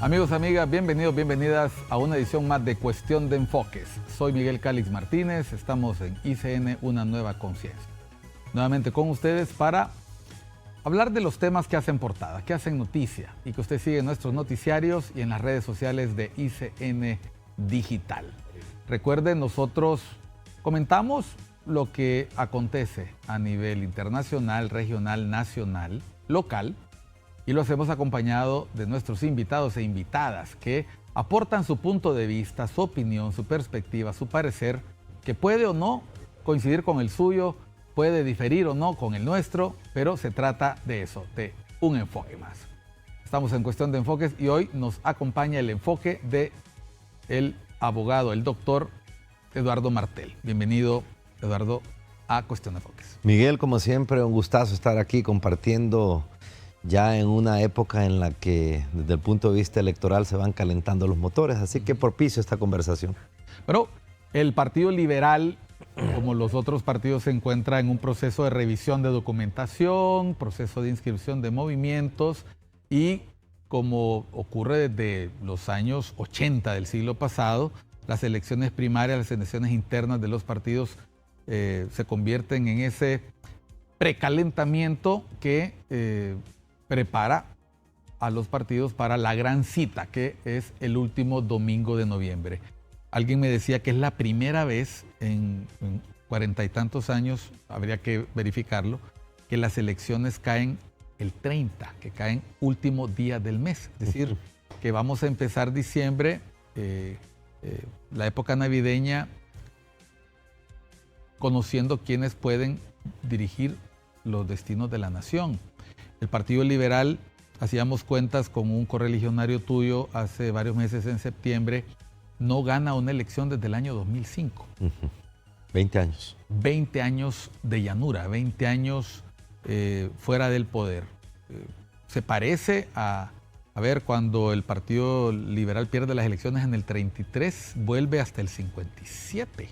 Amigos, amigas, bienvenidos, bienvenidas a una edición más de Cuestión de Enfoques. Soy Miguel Calix Martínez, estamos en ICN Una Nueva Conciencia. Nuevamente con ustedes para hablar de los temas que hacen portada, que hacen noticia y que usted sigue en nuestros noticiarios y en las redes sociales de ICN Digital. Recuerden, nosotros comentamos lo que acontece a nivel internacional, regional, nacional, local, y lo hacemos acompañado de nuestros invitados e invitadas que aportan su punto de vista, su opinión, su perspectiva, su parecer, que puede o no coincidir con el suyo, puede diferir o no con el nuestro, pero se trata de eso, de un enfoque más. Estamos en Cuestión de Enfoques y hoy nos acompaña el enfoque del abogado, el doctor Eduardo Martel. Bienvenido, Eduardo, a Cuestión de Enfoques. Miguel, como siempre, un gustazo estar aquí compartiendo ya en una época en la que desde el punto de vista electoral se van calentando los motores, así que propicio esta conversación. Pero el Partido Liberal, como los otros partidos, se encuentra en un proceso de revisión de documentación, proceso de inscripción de movimientos y, como ocurre desde los años 80 del siglo pasado, las elecciones primarias, las elecciones internas de los partidos se convierten en ese precalentamiento que prepara a los partidos para la gran cita, que es el último domingo de noviembre. Alguien me decía que es la primera vez en 40 y tantos años, habría que verificarlo, que las elecciones caen el 30, que caen último día del mes. Es decir, que vamos a empezar diciembre, la época navideña, conociendo quiénes pueden dirigir los destinos de la nación. El Partido Liberal, hacíamos cuentas con un correligionario tuyo hace varios meses en septiembre, no gana una elección desde el año 2005. 20 años. 20 años de llanura, 20 años fuera del poder. Se parece a ver, cuando el Partido Liberal pierde las elecciones en el 33, vuelve hasta el 57.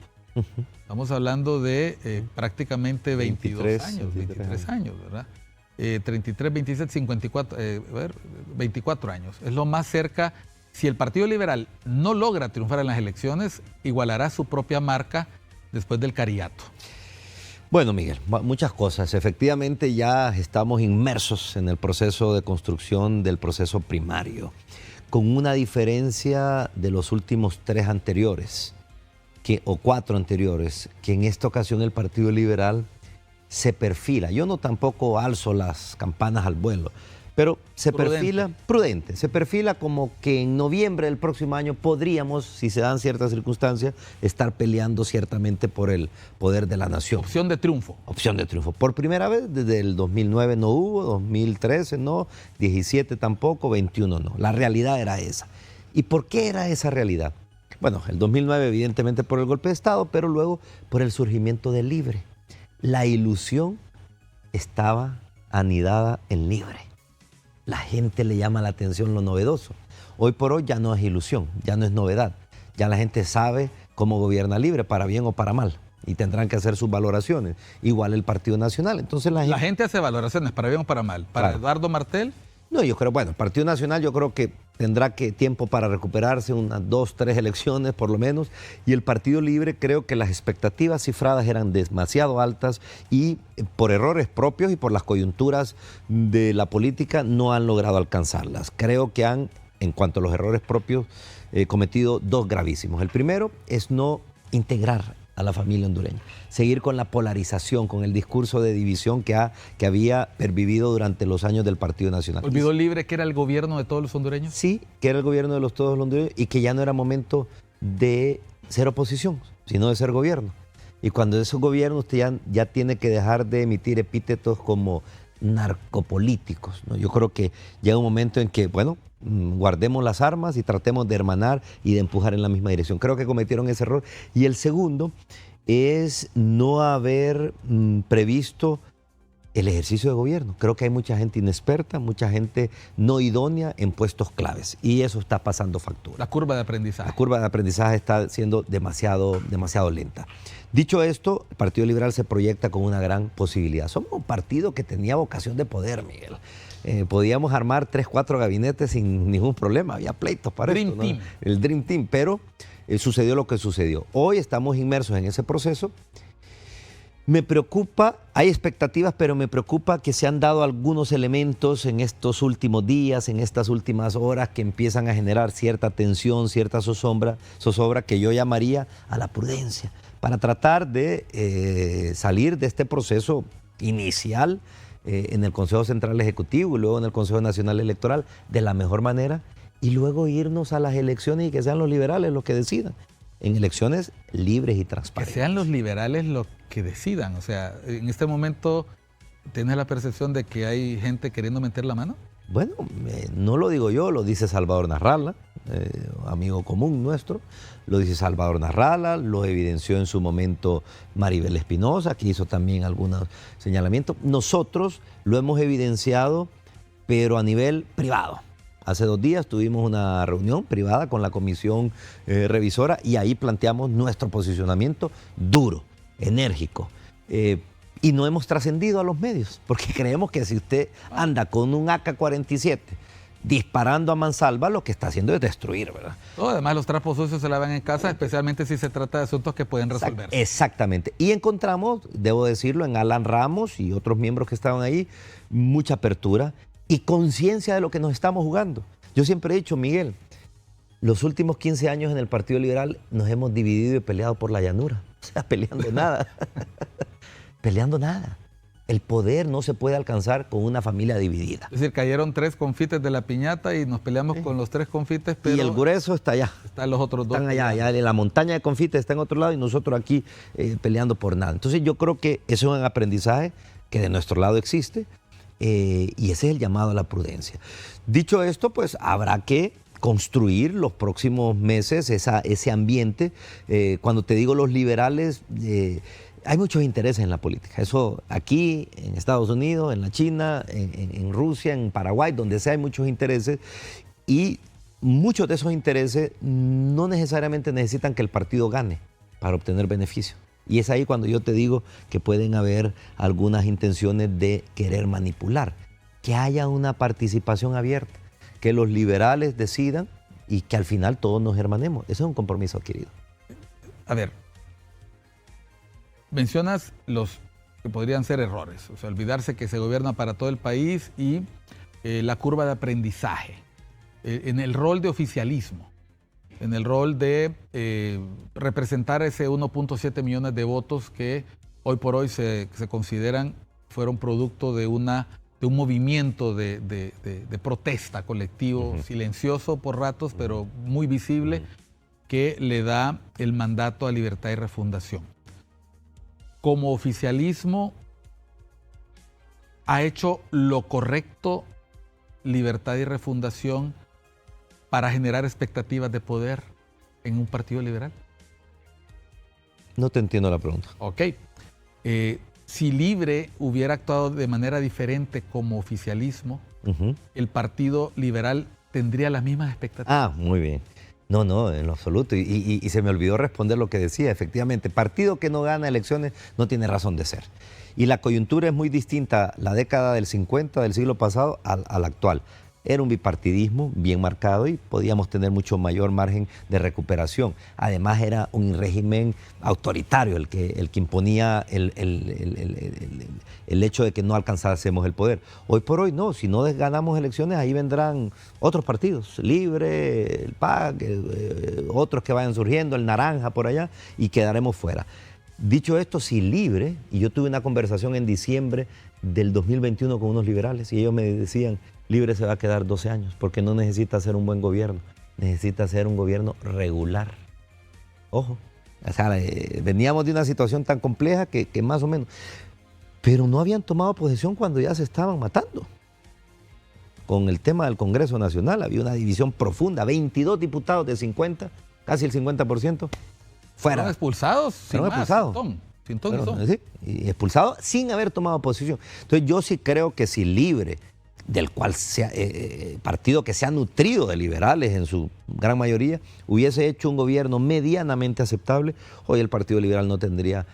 Estamos hablando de prácticamente 23 años, ¿verdad? 33, 27, 54, 24 años. Es lo más cerca. Si el Partido Liberal no logra triunfar en las elecciones, igualará su propia marca después del Cariato. Bueno, Miguel, muchas cosas. Efectivamente, ya estamos inmersos en el proceso de construcción del proceso primario, con una diferencia de los últimos 3 anteriores, o 4 anteriores, que en esta ocasión el Partido Liberal se perfila. Yo no tampoco alzo las campanas al vuelo, pero se perfila prudente, se perfila como que en noviembre del próximo año podríamos, si se dan ciertas circunstancias, estar peleando ciertamente por el poder de la nación. Opción de triunfo. Opción de triunfo. Por primera vez desde el 2009 no hubo, 2013 no, 17 tampoco, 21 no. La realidad era esa. ¿Y por qué era esa realidad? Bueno, el 2009 evidentemente por el golpe de Estado, pero luego por el surgimiento del Libre. La ilusión estaba anidada en Libre. La gente le llama la atención lo novedoso. Hoy por hoy ya no es ilusión, ya no es novedad. Ya la gente sabe cómo gobierna Libre, para bien o para mal. Y tendrán que hacer sus valoraciones. Igual el Partido Nacional. Entonces la gente hace valoraciones, para bien o para mal. ¿Para claro. Eduardo Martel? No, yo creo, bueno, el Partido Nacional yo creo que tendrá tiempo para recuperarse, unas 2, 3 elecciones por lo menos, y el Partido Libre creo que las expectativas cifradas eran demasiado altas y por errores propios y por las coyunturas de la política no han logrado alcanzarlas. Creo que han, en cuanto a los errores propios, cometido 2 gravísimos. El primero es no integrar a la familia hondureña, seguir con la polarización, con el discurso de división que había pervivido durante los años del Partido Nacional. ¿Olvidó Libre que era el gobierno de todos los hondureños? Sí, que era el gobierno de todos los hondureños y que ya no era momento de ser oposición, sino de ser gobierno. Y cuando es un gobierno usted ya tiene que dejar de emitir epítetos como narcopolíticos, ¿no? Yo creo que llega un momento en que, bueno, guardemos las armas y tratemos de hermanar y de empujar en la misma dirección. Creo que cometieron ese error. Y el segundo es no haber previsto el ejercicio de gobierno. Creo que hay mucha gente inexperta, mucha gente no idónea en puestos claves y eso está pasando factura. La curva de aprendizaje. La curva de aprendizaje está siendo demasiado lenta. Dicho esto, el Partido Liberal se proyecta con una gran posibilidad. Somos un partido que tenía vocación de poder, Miguel. Podíamos armar 3, 4 gabinetes sin ningún problema. Había pleitos para Dream esto, Team. ¿no? El Dream Team, pero sucedió lo que sucedió. Hoy estamos inmersos en ese proceso. Me preocupa, hay expectativas, pero me preocupa que se han dado algunos elementos en estos últimos días, en estas últimas horas, que empiezan a generar cierta tensión, cierta zozobra que yo llamaría a la prudencia, para tratar de salir de este proceso inicial en el Consejo Central Ejecutivo y luego en el Consejo Nacional Electoral de la mejor manera y luego irnos a las elecciones y que sean los liberales los que decidan. En elecciones libres y transparentes. Que sean los liberales los que decidan. O sea, en este momento, ¿tienes la percepción de que hay gente queriendo meter la mano? Bueno, no lo digo yo, lo dice Salvador Narrala, amigo común nuestro, lo dice Salvador Narrala, lo evidenció en su momento Maribel Espinosa, que hizo también algunos señalamientos. Nosotros lo hemos evidenciado, pero a nivel privado. Hace 2 días tuvimos una reunión privada con la comisión revisora y ahí planteamos nuestro posicionamiento duro, enérgico. Y no hemos trascendido a los medios, porque creemos que si usted anda con un AK-47 disparando a mansalva, lo que está haciendo es destruir, ¿verdad? No, además los trapos sucios se lavan en casa, especialmente si se trata de asuntos que pueden resolverse. Exactamente. Y encontramos, debo decirlo, en Alan Ramos y otros miembros que estaban ahí, mucha apertura y conciencia de lo que nos estamos jugando. Yo siempre he dicho, Miguel, los últimos 15 años en el Partido Liberal nos hemos dividido y peleado por la llanura. O sea, peleando nada. Peleando nada. El poder no se puede alcanzar con una familia dividida. Es decir, cayeron 3 confites de la piñata y nos peleamos con los 3 confites, pero... Y el grueso está allá. Están los otros 2. Están allá, la montaña de confites está en otro lado y nosotros aquí peleando por nada. Entonces yo creo que eso es un aprendizaje que de nuestro lado existe y ese es el llamado a la prudencia. Dicho esto, pues habrá que construir los próximos meses ese ambiente. Cuando te digo los liberales... hay muchos intereses en la política. Eso aquí, en Estados Unidos, en la China, en Rusia, en Paraguay, donde sea hay muchos intereses. Y muchos de esos intereses no necesariamente necesitan que el partido gane para obtener beneficios. Y es ahí cuando yo te digo que pueden haber algunas intenciones de querer manipular. Que haya una participación abierta, que los liberales decidan y que al final todos nos hermanemos. Ese es un compromiso adquirido. A ver, mencionas los que podrían ser errores, o sea, olvidarse que se gobierna para todo el país y la curva de aprendizaje, en el rol de oficialismo, en el rol de representar ese 1.7 millones de votos que hoy por hoy se consideran fueron producto de un movimiento de protesta colectivo, silencioso por ratos, pero muy visible, que le da el mandato a Libertad y Refundación. Como oficialismo, ¿ha hecho lo correcto Libertad y Refundación para generar expectativas de poder en un partido liberal? No te entiendo la pregunta. Ok. Si Libre hubiera actuado de manera diferente como oficialismo, el Partido Liberal tendría las mismas expectativas. Ah, muy bien. No, en lo absoluto. Y se me olvidó responder lo que decía. Efectivamente, partido que no gana elecciones no tiene razón de ser. Y la coyuntura es muy distinta, la década del 50 del siglo pasado a la actual. Era un bipartidismo bien marcado y podíamos tener mucho mayor margen de recuperación. Además era un régimen autoritario el que imponía el hecho de que no alcanzásemos el poder. Hoy por hoy no, si no ganamos elecciones ahí vendrán otros partidos, Libre, el PAC, otros que vayan surgiendo, el Naranja por allá y quedaremos fuera. Dicho esto, si Libre, y yo tuve una conversación en diciembre del 2021 con unos liberales y ellos me decían, Libre se va a quedar 12 años porque no necesita ser un buen gobierno, necesita ser un gobierno regular. Ojo, o sea, veníamos de una situación tan compleja que más o menos, pero no habían tomado posesión cuando ya se estaban matando. Con el tema del Congreso Nacional había una división profunda, 22 diputados de 50, casi el 50%, fuera. ¿Fueron expulsados? Fueron expulsados. sin ton ni son. Sí, y expulsado sin haber tomado posición. Entonces yo sí creo que si Libre, del cual partido que se ha nutrido de liberales en su gran mayoría, hubiese hecho un gobierno medianamente aceptable, hoy el Partido Liberal no tendría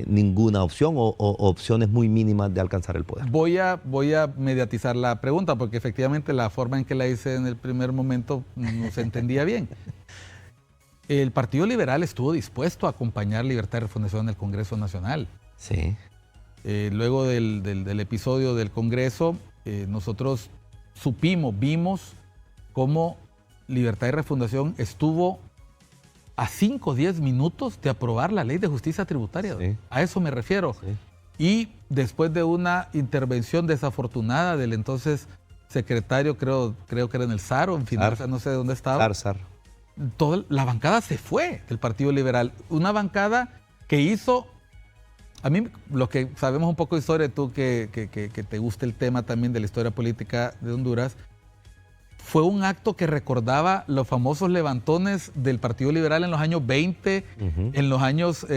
ninguna opción o opciones muy mínimas de alcanzar el poder. Voy a mediatizar la pregunta porque efectivamente la forma en que la hice en el primer momento no se entendía bien. El Partido Liberal estuvo dispuesto a acompañar Libertad y Refundación en el Congreso Nacional. Sí. Luego del episodio del Congreso, nosotros vimos cómo Libertad y Refundación estuvo a 5 o 10 minutos de aprobar la Ley de Justicia Tributaria. Sí. A eso me refiero. Sí. Y después de una intervención desafortunada del entonces secretario, creo que era en el SAR o en Finanzas, no sé de dónde estaba. SAR. Toda la bancada se fue del Partido Liberal. Una bancada que hizo, a mí lo que sabemos un poco de historia, tú que te gusta el tema también de la historia política de Honduras, fue un acto que recordaba los famosos levantones del Partido Liberal en los años 20, en los años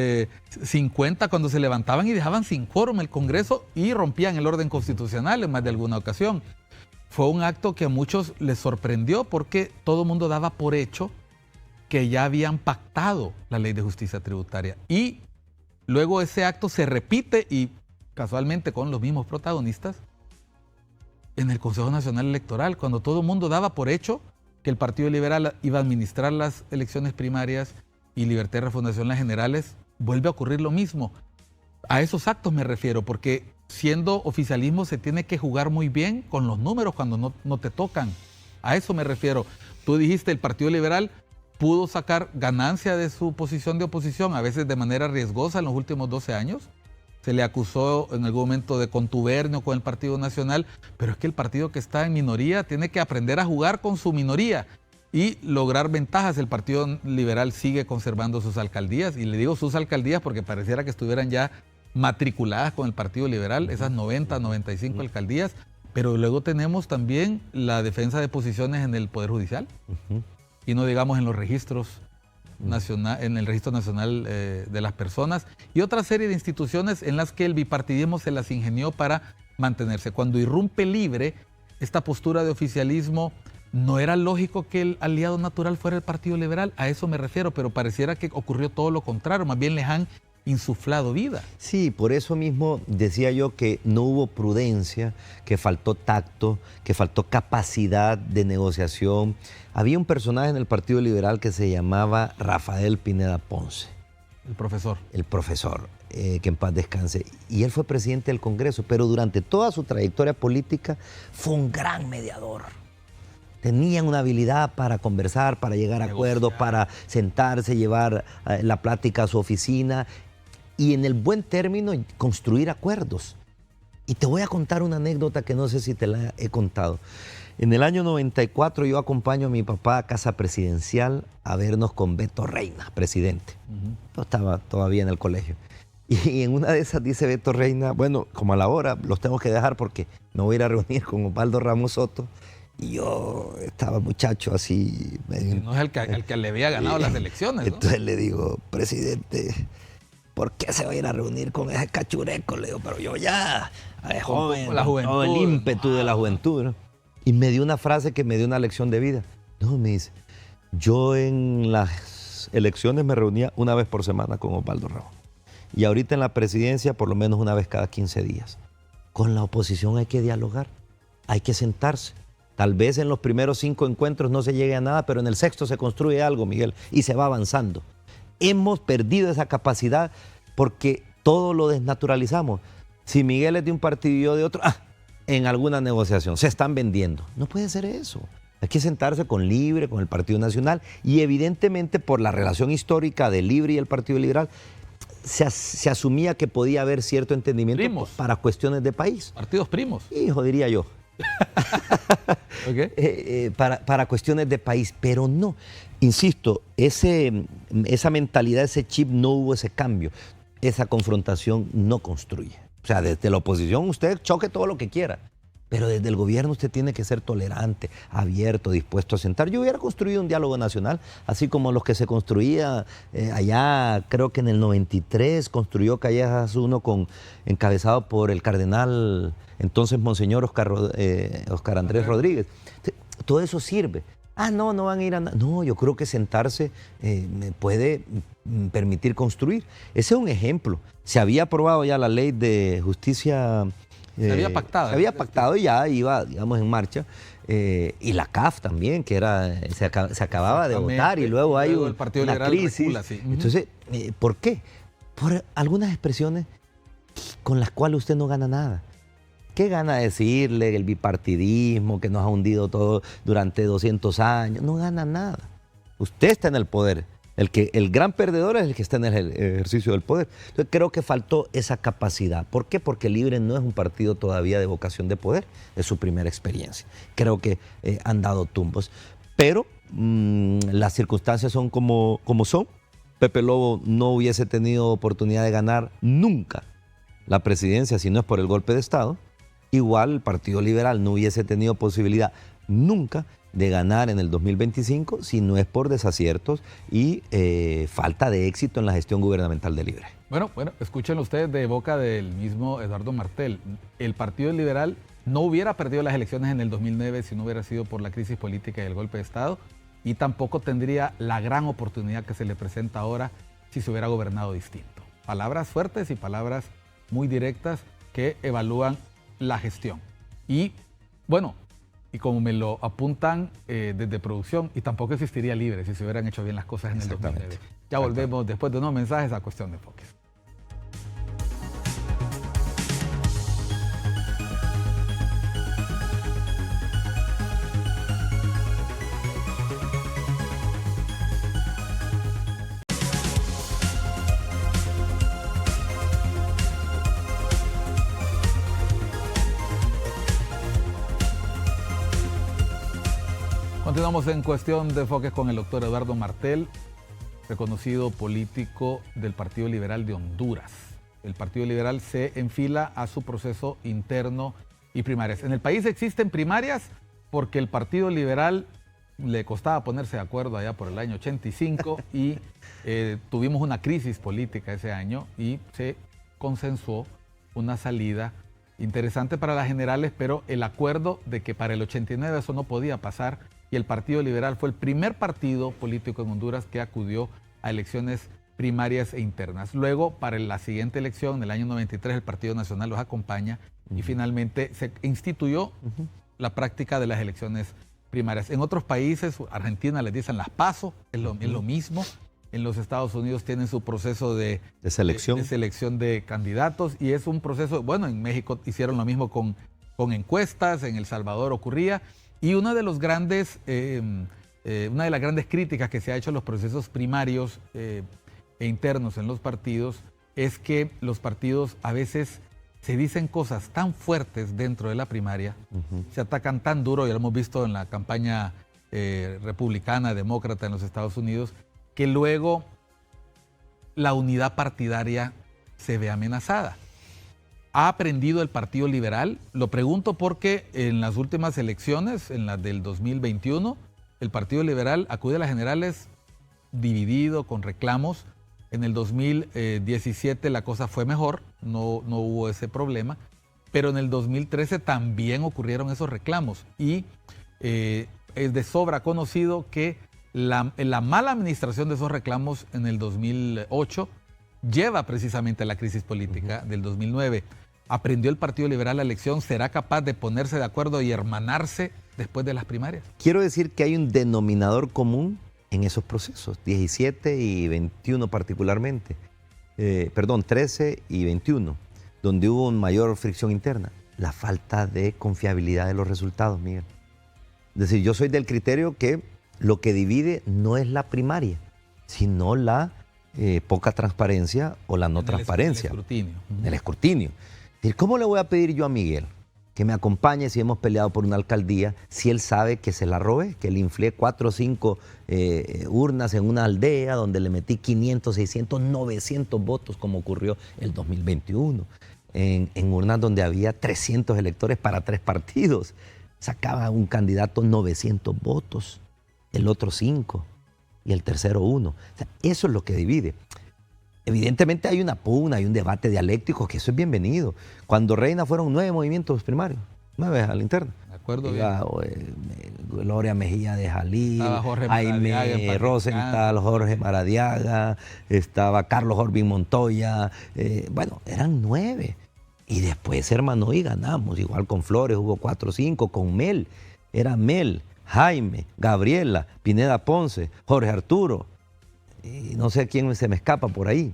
50, cuando se levantaban y dejaban sin quórum el Congreso y rompían el orden constitucional en más de alguna ocasión. Fue un acto que a muchos les sorprendió porque todo el mundo daba por hecho que ya habían pactado la Ley de Justicia Tributaria. Y luego ese acto se repite y casualmente con los mismos protagonistas en el Consejo Nacional Electoral, cuando todo el mundo daba por hecho que el Partido Liberal iba a administrar las elecciones primarias y Libertad y Refundación las generales, vuelve a ocurrir lo mismo. A esos actos me refiero, porque siendo oficialismo se tiene que jugar muy bien con los números cuando no te tocan. A eso me refiero. Tú dijiste, el Partido Liberal pudo sacar ganancia de su posición de oposición, a veces de manera riesgosa en los últimos 12 años. Se le acusó en algún momento de contubernio con el Partido Nacional, pero es que el partido que está en minoría tiene que aprender a jugar con su minoría y lograr ventajas. El Partido Liberal sigue conservando sus alcaldías, y le digo sus alcaldías porque pareciera que estuvieran ya matriculadas con el Partido Liberal, esas 90, 95 alcaldías, pero luego tenemos también la defensa de posiciones en el Poder Judicial, y no digamos en los registros nacional, en el Registro Nacional de las Personas, y otra serie de instituciones en las que el bipartidismo se las ingenió para mantenerse. Cuando irrumpe Libre, esta postura de oficialismo, no era lógico que el aliado natural fuera el Partido Liberal, a eso me refiero, pero pareciera que ocurrió todo lo contrario, más bien les han insuflado vida. Sí, por eso mismo decía yo que no hubo prudencia, que faltó tacto, que faltó capacidad de negociación. Había un personaje en el Partido Liberal que se llamaba Rafael Pineda Ponce. El profesor. El profesor, que en paz descanse. Y él fue presidente del Congreso, pero durante toda su trayectoria política fue un gran mediador. Tenían una habilidad para conversar, para llegar a acuerdos, para sentarse, llevar la plática a su oficina y en el buen término construir acuerdos. Y te voy a contar una anécdota que no sé si te la he contado. En el año 94 yo acompaño a mi papá a Casa Presidencial a vernos con Beto Reina, presidente. Yo estaba todavía en el colegio. Y en una de esas dice Beto Reina, bueno, como a la hora los tengo que dejar porque me voy a ir a reunir con Osvaldo Ramos Soto. Y yo estaba muchacho así. No es el que le había ganado las elecciones, ¿no? Entonces le digo, presidente, ¿por qué se va a ir a reunir con ese cachureco? Le digo, pero yo ya, joven, la juventud, todo el ímpetu de la juventud, ¿no? Y me dio una frase que me dio una lección de vida. No, me dice, yo en las elecciones me reunía una vez por semana con Osvaldo Ramos. Y ahorita en la presidencia por lo menos una vez cada 15 días. Con la oposición hay que dialogar, hay que sentarse. Tal vez en los primeros 5 encuentros no se llegue a nada, pero en el sexto se construye algo, Miguel, y se va avanzando. Hemos perdido esa capacidad porque todo lo desnaturalizamos. Si Miguel es de un partido y yo de otro, en alguna negociación se están vendiendo. No puede ser eso. Hay que sentarse con Libre, con el Partido Nacional, y evidentemente por la relación histórica de Libre y el Partido Liberal, se asumía que podía haber cierto entendimiento primos, para cuestiones de país. Partidos primos. Hijo, diría yo. Okay. Para cuestiones de país, pero no. Insisto, esa mentalidad, ese chip, no hubo ese cambio. Esa confrontación no construye. O sea, desde la oposición usted choque todo lo que quiera, Pero desde el gobierno usted tiene que ser tolerante, abierto, dispuesto a sentar. Yo hubiera construido un diálogo nacional, así como los que se construía allá, creo que en el 93, construyó Callejas uno encabezado por el cardenal, entonces Monseñor Oscar Andrés Rodríguez. Todo eso sirve. No van a ir a nada. No, yo creo que sentarse puede permitir construir. Ese es un ejemplo. Se había aprobado ya la ley de justicia. Se había pactado. Se había pactado y ya iba, digamos, en marcha. Y la CAF también, que se acababa de votar y luego hay el Partido una Liberal crisis. recula, sí. Entonces, ¿por qué? Por algunas expresiones con las cuales usted no gana nada. ¿Qué gana decirle el bipartidismo que nos ha hundido todo durante 200 años? No gana nada. Usted está en el poder. El gran perdedor es el que está en el ejercicio del poder. Entonces creo que faltó esa capacidad. ¿Por qué? Porque Libre no es un partido todavía de vocación de poder. Es su primera experiencia. Creo que han dado tumbos. Pero las circunstancias son como son. Pepe Lobo no hubiese tenido oportunidad de ganar nunca la presidencia si no es por el golpe de Estado. Igual el Partido Liberal no hubiese tenido posibilidad nunca de ganar en el 2025 si no es por desaciertos y falta de éxito en la gestión gubernamental de Libre. Bueno, escuchen ustedes de boca del mismo Eduardo Martel. El Partido Liberal no hubiera perdido las elecciones en el 2009 si no hubiera sido por la crisis política y el golpe de Estado, y tampoco tendría la gran oportunidad que se le presenta ahora si se hubiera gobernado distinto. Palabras fuertes y palabras muy directas que evalúan la gestión. Y bueno, y como me lo apuntan desde producción, y tampoco existiría Libre si se hubieran hecho bien las cosas en el 2009. Ya volvemos después de unos mensajes a Cuestión de Enfoques. Continuamos en Cuestión de Enfoques con el doctor Eduardo Martel, reconocido político del Partido Liberal de Honduras. El Partido Liberal se enfila a su proceso interno y primarias. En el país existen primarias porque el Partido Liberal le costaba ponerse de acuerdo allá por el año 85 y tuvimos una crisis política ese año y se consensuó una salida interesante para las generales, pero el acuerdo de que para el 89 eso no podía pasar, y el Partido Liberal fue el primer partido político en Honduras que acudió a elecciones primarias e internas. Luego, para la siguiente elección, en el año 93, el Partido Nacional los acompaña y finalmente se instituyó la práctica de las elecciones primarias. En otros países, Argentina les dicen las PASO, es lo mismo. En los Estados Unidos tienen su proceso de selección de candidatos y es un proceso, bueno, en México hicieron lo mismo con encuestas, en El Salvador ocurría. Y una de las grandes críticas que se ha hecho a los procesos primarios e internos en los partidos es que los partidos a veces se dicen cosas tan fuertes dentro de la primaria, se atacan tan duro, ya lo hemos visto en la campaña republicana, demócrata en los Estados Unidos, que luego la unidad partidaria se ve amenazada. ¿Ha aprendido el Partido Liberal? Lo pregunto porque en las últimas elecciones, en las del 2021, el Partido Liberal acude a las generales dividido, con reclamos. En el 2017 la cosa fue mejor, no hubo ese problema, pero en el 2013 también ocurrieron esos reclamos y es de sobra conocido que la mala administración de esos reclamos en el 2008 lleva precisamente a la crisis política del 2009. ¿Aprendió el Partido Liberal la lección? ¿Será capaz de ponerse de acuerdo y hermanarse después de las primarias? Quiero decir que hay un denominador común en esos procesos, 17 y 21 particularmente, 13 y 21, donde hubo una mayor fricción interna, la falta de confiabilidad de los resultados, Miguel. Es decir, yo soy del criterio que lo que divide no es la primaria, sino la poca transparencia o la no transparencia. El escrutinio. ¿Cómo le voy a pedir yo a Miguel que me acompañe si hemos peleado por una alcaldía, si él sabe que se la robé, que le inflé 4 o 5 urnas en una aldea donde le metí 500, 600, 900 votos como ocurrió el 2021? en urnas donde había 300 electores para 3 partidos. Sacaba un candidato 900 votos, el otro 5 y el tercero 1. O sea, eso es lo que divide. Evidentemente hay una pugna, hay un debate dialéctico, que eso es bienvenido. Cuando Reina fueron 9 movimientos primarios, 9 a la interna. De acuerdo, Gloria Mejía de Jalil, Jaime Rosenthal, Rosenthal, Jorge Maradiaga, estaba Carlos Orbín Montoya. Bueno, eran 9. Y después, hermano, y ganamos. Igual con Flores hubo 4 o 5, con Mel. Era Mel, Jaime, Gabriela, Pineda Ponce, Jorge Arturo. Y no sé quién se me escapa por ahí.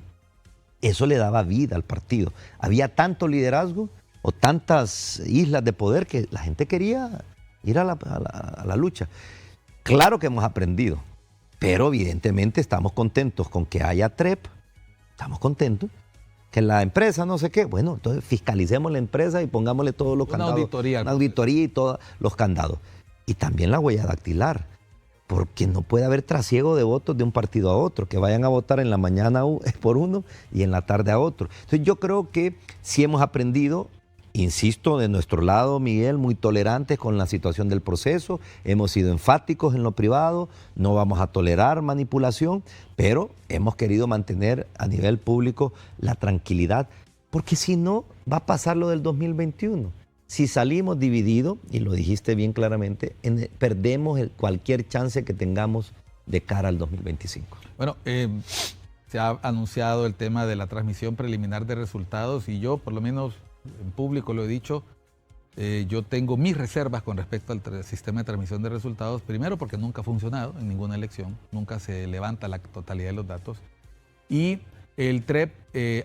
Eso le daba vida al partido. Había tanto liderazgo o tantas islas de poder que la gente quería ir a la lucha. Claro que hemos aprendido, pero evidentemente estamos contentos con que haya TREP, estamos contentos. Que la empresa no sé qué, bueno, entonces fiscalicemos la empresa y pongámosle todos los candados. Una auditoría y todos los candados. Y también la huella dactilar, porque no puede haber trasiego de votos de un partido a otro, que vayan a votar en la mañana por uno y en la tarde a otro. Entonces yo creo que sí hemos aprendido, insisto, de nuestro lado, Miguel, muy tolerantes con la situación del proceso, hemos sido enfáticos en lo privado, no vamos a tolerar manipulación, pero hemos querido mantener a nivel público la tranquilidad, porque si no, va a pasar lo del 2021. Si salimos divididos, y lo dijiste bien claramente, perdemos cualquier chance que tengamos de cara al 2025. Bueno, se ha anunciado el tema de la transmisión preliminar de resultados y yo, por lo menos en público lo he dicho, yo tengo mis reservas con respecto al sistema de transmisión de resultados, primero porque nunca ha funcionado en ninguna elección, nunca se levanta la totalidad de los datos, y el TREP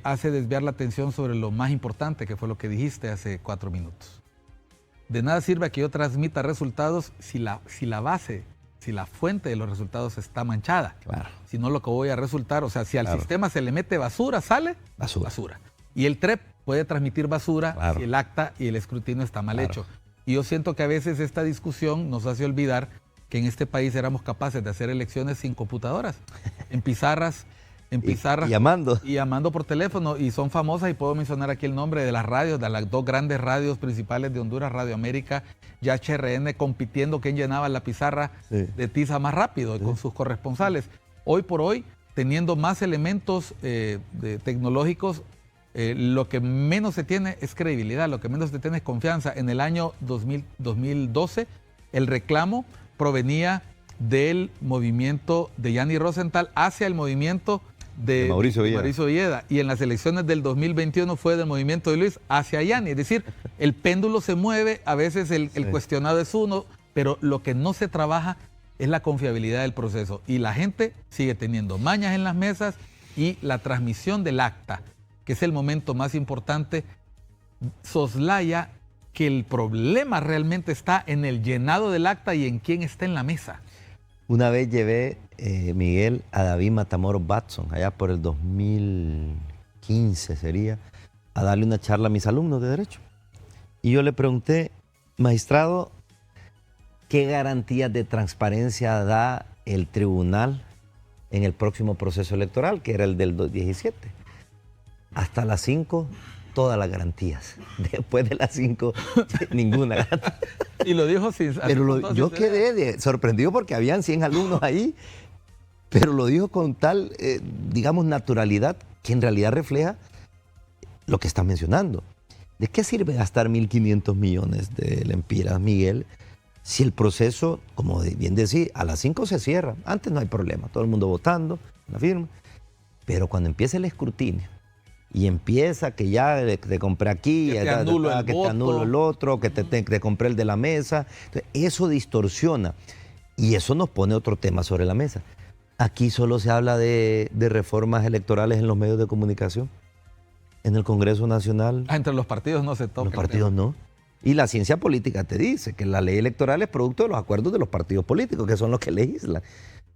hace desviar la atención sobre lo más importante, que fue lo que dijiste hace 4 minutos. De nada sirve que yo transmita resultados si la base, si la fuente de los resultados está manchada. Claro. Si no, lo que voy a resultar, o sea, si al sistema se le mete basura, sale basura. Y el TREP puede transmitir basura si el acta y el escrutinio está mal hecho. Y yo siento que a veces esta discusión nos hace olvidar que en este país éramos capaces de hacer elecciones sin computadoras, en pizarras, y llamando por teléfono, y son famosas, y puedo mencionar aquí el nombre de las radios, de las 2 grandes radios principales de Honduras, Radio América y HRN, compitiendo quién llenaba la pizarra de tiza más rápido con sus corresponsales. Hoy por hoy, teniendo más elementos tecnológicos, lo que menos se tiene es credibilidad, lo que menos se tiene es confianza. En el año 2012, el reclamo provenía del movimiento de Yanni Rosenthal hacia el movimiento de Mauricio Villeda. Y en las elecciones del 2021 fue del movimiento de Luis hacia Yanni. Es decir, el péndulo se mueve, a veces el cuestionado es uno, pero lo que no se trabaja es la confiabilidad del proceso. Y la gente sigue teniendo mañas en las mesas, y la transmisión del acta, que es el momento más importante, soslaya que el problema realmente está en el llenado del acta y en quién está en la mesa. Una vez llevé, Miguel, a David Matamoros Batson, allá por el 2015 sería, a darle una charla a mis alumnos de Derecho. Y yo le pregunté, magistrado, ¿qué garantías de transparencia da el tribunal en el próximo proceso electoral, que era el del 17? Hasta las 5, todas las garantías. Después de las 5, ninguna garantía. Y lo dijo sin... Pero yo quedé sorprendido porque habían 100 alumnos ahí, pero lo dijo con tal, digamos, naturalidad, que en realidad refleja lo que está mencionando. ¿De qué sirve gastar 1.500 millones de lempiras, Miguel, si el proceso, como bien decía, a las 5 se cierra? Antes no hay problema, todo el mundo votando, la firma. Pero cuando empieza el escrutinio, y empieza que ya te compré aquí, que te anulo el otro, que te compré el de la mesa. Entonces, eso distorsiona, y eso nos pone otro tema sobre la mesa. Aquí solo se habla de reformas electorales en los medios de comunicación, en el Congreso Nacional. Entre los partidos no se toca. Los partidos no. Y la ciencia política te dice que la ley electoral es producto de los acuerdos de los partidos políticos, que son los que legislan.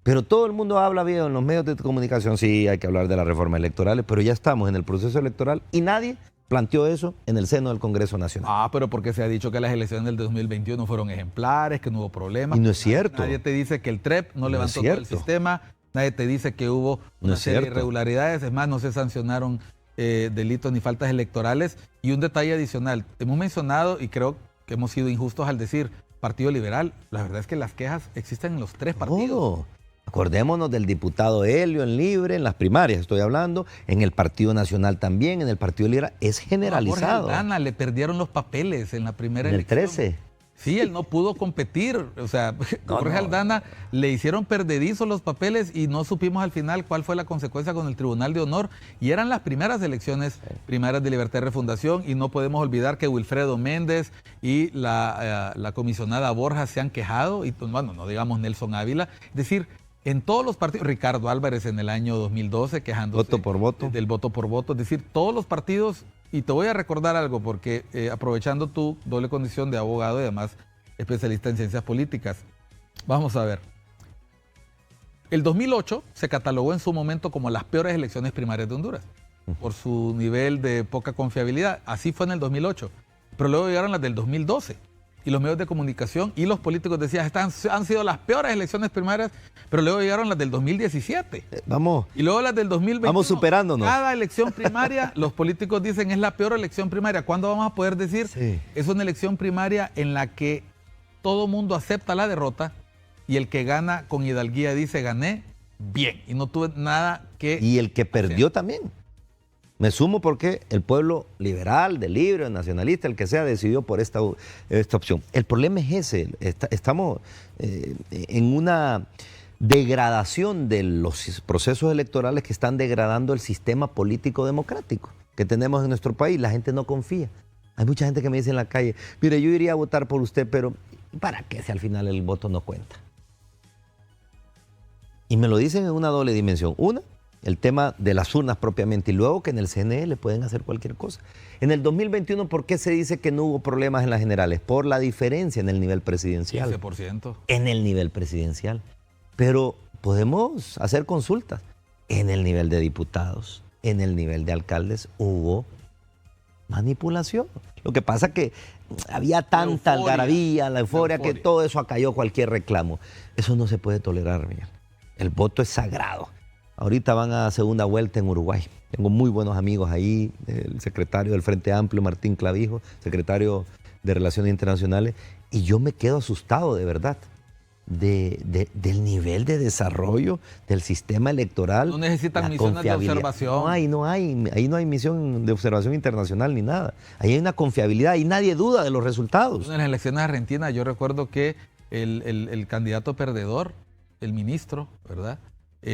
Pero todo el mundo habla bien en los medios de comunicación, sí, hay que hablar de las reformas electorales, pero ya estamos en el proceso electoral y nadie planteó eso en el seno del Congreso Nacional. Pero porque se ha dicho que las elecciones del 2021 fueron ejemplares, que no hubo problemas. Y no es cierto. Nadie te dice que el TREP no levantó todo el sistema, nadie te dice que hubo una serie de irregularidades, es más, no se sancionaron delitos ni faltas electorales. Y un detalle adicional, hemos mencionado y creo que hemos sido injustos al decir Partido Liberal. La verdad es que las quejas existen en los tres partidos. Oh, acordémonos del diputado Helio en Libre, en las primarias estoy hablando, en el Partido Nacional también, en el Partido Liberal, es generalizado. A Jorge Aldana le perdieron los papeles en la primera en el elección. 13. Sí, él no pudo competir. O sea, Jorge Aldana le hicieron perdedizos los papeles y no supimos al final cuál fue la consecuencia con el Tribunal de Honor. Y eran las primeras elecciones primarias de Libertad y Refundación. Y no podemos olvidar que Wilfredo Méndez y la comisionada Borja se han quejado. Y bueno, no digamos Nelson Ávila. Es decir, en todos los partidos, Ricardo Álvarez en el año 2012 quejándose voto por voto. Del voto por voto. Es decir, todos los partidos. Y te voy a recordar algo porque aprovechando tu doble condición de abogado y además especialista en ciencias políticas, vamos a ver. El 2008 se catalogó en su momento como las peores elecciones primarias de Honduras por su nivel de poca confiabilidad. Así fue en el 2008. Pero luego llegaron las del 2012 y los medios de comunicación y los políticos decían estas han sido las peores elecciones primarias, pero luego llegaron las del 2017. Vamos. Y luego las del 2021. Vamos superándonos. Cada elección primaria, los políticos dicen es la peor elección primaria. ¿Cuándo vamos a poder decir? Sí. Es una elección primaria en la que todo mundo acepta la derrota y el que gana con hidalguía dice gané bien y no tuve nada que... Y el que perdió también. Me sumo porque el pueblo liberal, de libre, nacionalista, el que sea, decidió por esta opción. El problema es ese. Estamos en una degradación de los procesos electorales que están degradando el sistema político democrático que tenemos en nuestro país. La gente no confía. Hay mucha gente que me dice en la calle, mire, yo iría a votar por usted, pero ¿para qué si al final el voto no cuenta? Y me lo dicen en una doble dimensión. Una, el tema de las urnas propiamente, y luego que en el CNE le pueden hacer cualquier cosa. En el 2021, ¿por qué se dice que no hubo problemas en las generales? Por la diferencia en el nivel presidencial. 15%. En el nivel presidencial. Pero podemos hacer consultas. En el nivel de diputados, en el nivel de alcaldes, hubo manipulación. Lo que pasa es que había tanta algarabía, la euforia, que todo eso acalló cualquier reclamo. Eso no se puede tolerar, Miguel. El voto es sagrado. Ahorita van a segunda vuelta en Uruguay. Tengo muy buenos amigos ahí, el secretario del Frente Amplio, Martín Clavijo, secretario de Relaciones Internacionales, y yo me quedo asustado de verdad del nivel de desarrollo del sistema electoral. No necesitan misiones de observación. Ahí no hay misión de observación internacional ni nada. Ahí hay una confiabilidad y nadie duda de los resultados. En las elecciones argentinas yo recuerdo que el candidato perdedor, el ministro, ¿verdad?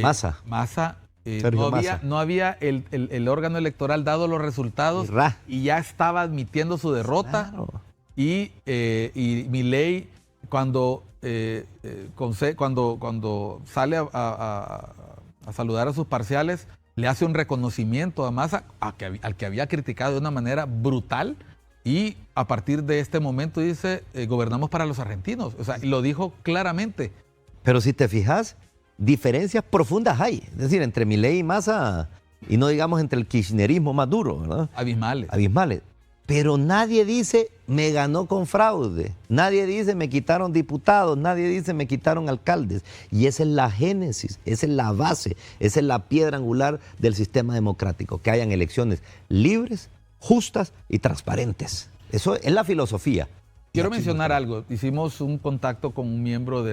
Massa. No había el órgano electoral dado los resultados y ya estaba admitiendo su derrota. Claro. Y Milei, cuando sale a saludar a sus parciales, le hace un reconocimiento a Massa, al que había criticado de una manera brutal, y a partir de este momento dice, gobernamos para los argentinos. O sea, lo dijo claramente. Pero si te fijas, diferencias profundas hay. Es decir, entre Milei y Massa, y no digamos entre el kirchnerismo más duro, ¿verdad? Abismales. Pero nadie dice, me ganó con fraude. Nadie dice, me quitaron diputados. Nadie dice, me quitaron alcaldes. Y esa es la génesis, esa es la base, esa es la piedra angular del sistema democrático. Que hayan elecciones libres, justas y transparentes. Eso es la filosofía. Quiero mencionar algo. Hicimos un contacto con un miembro de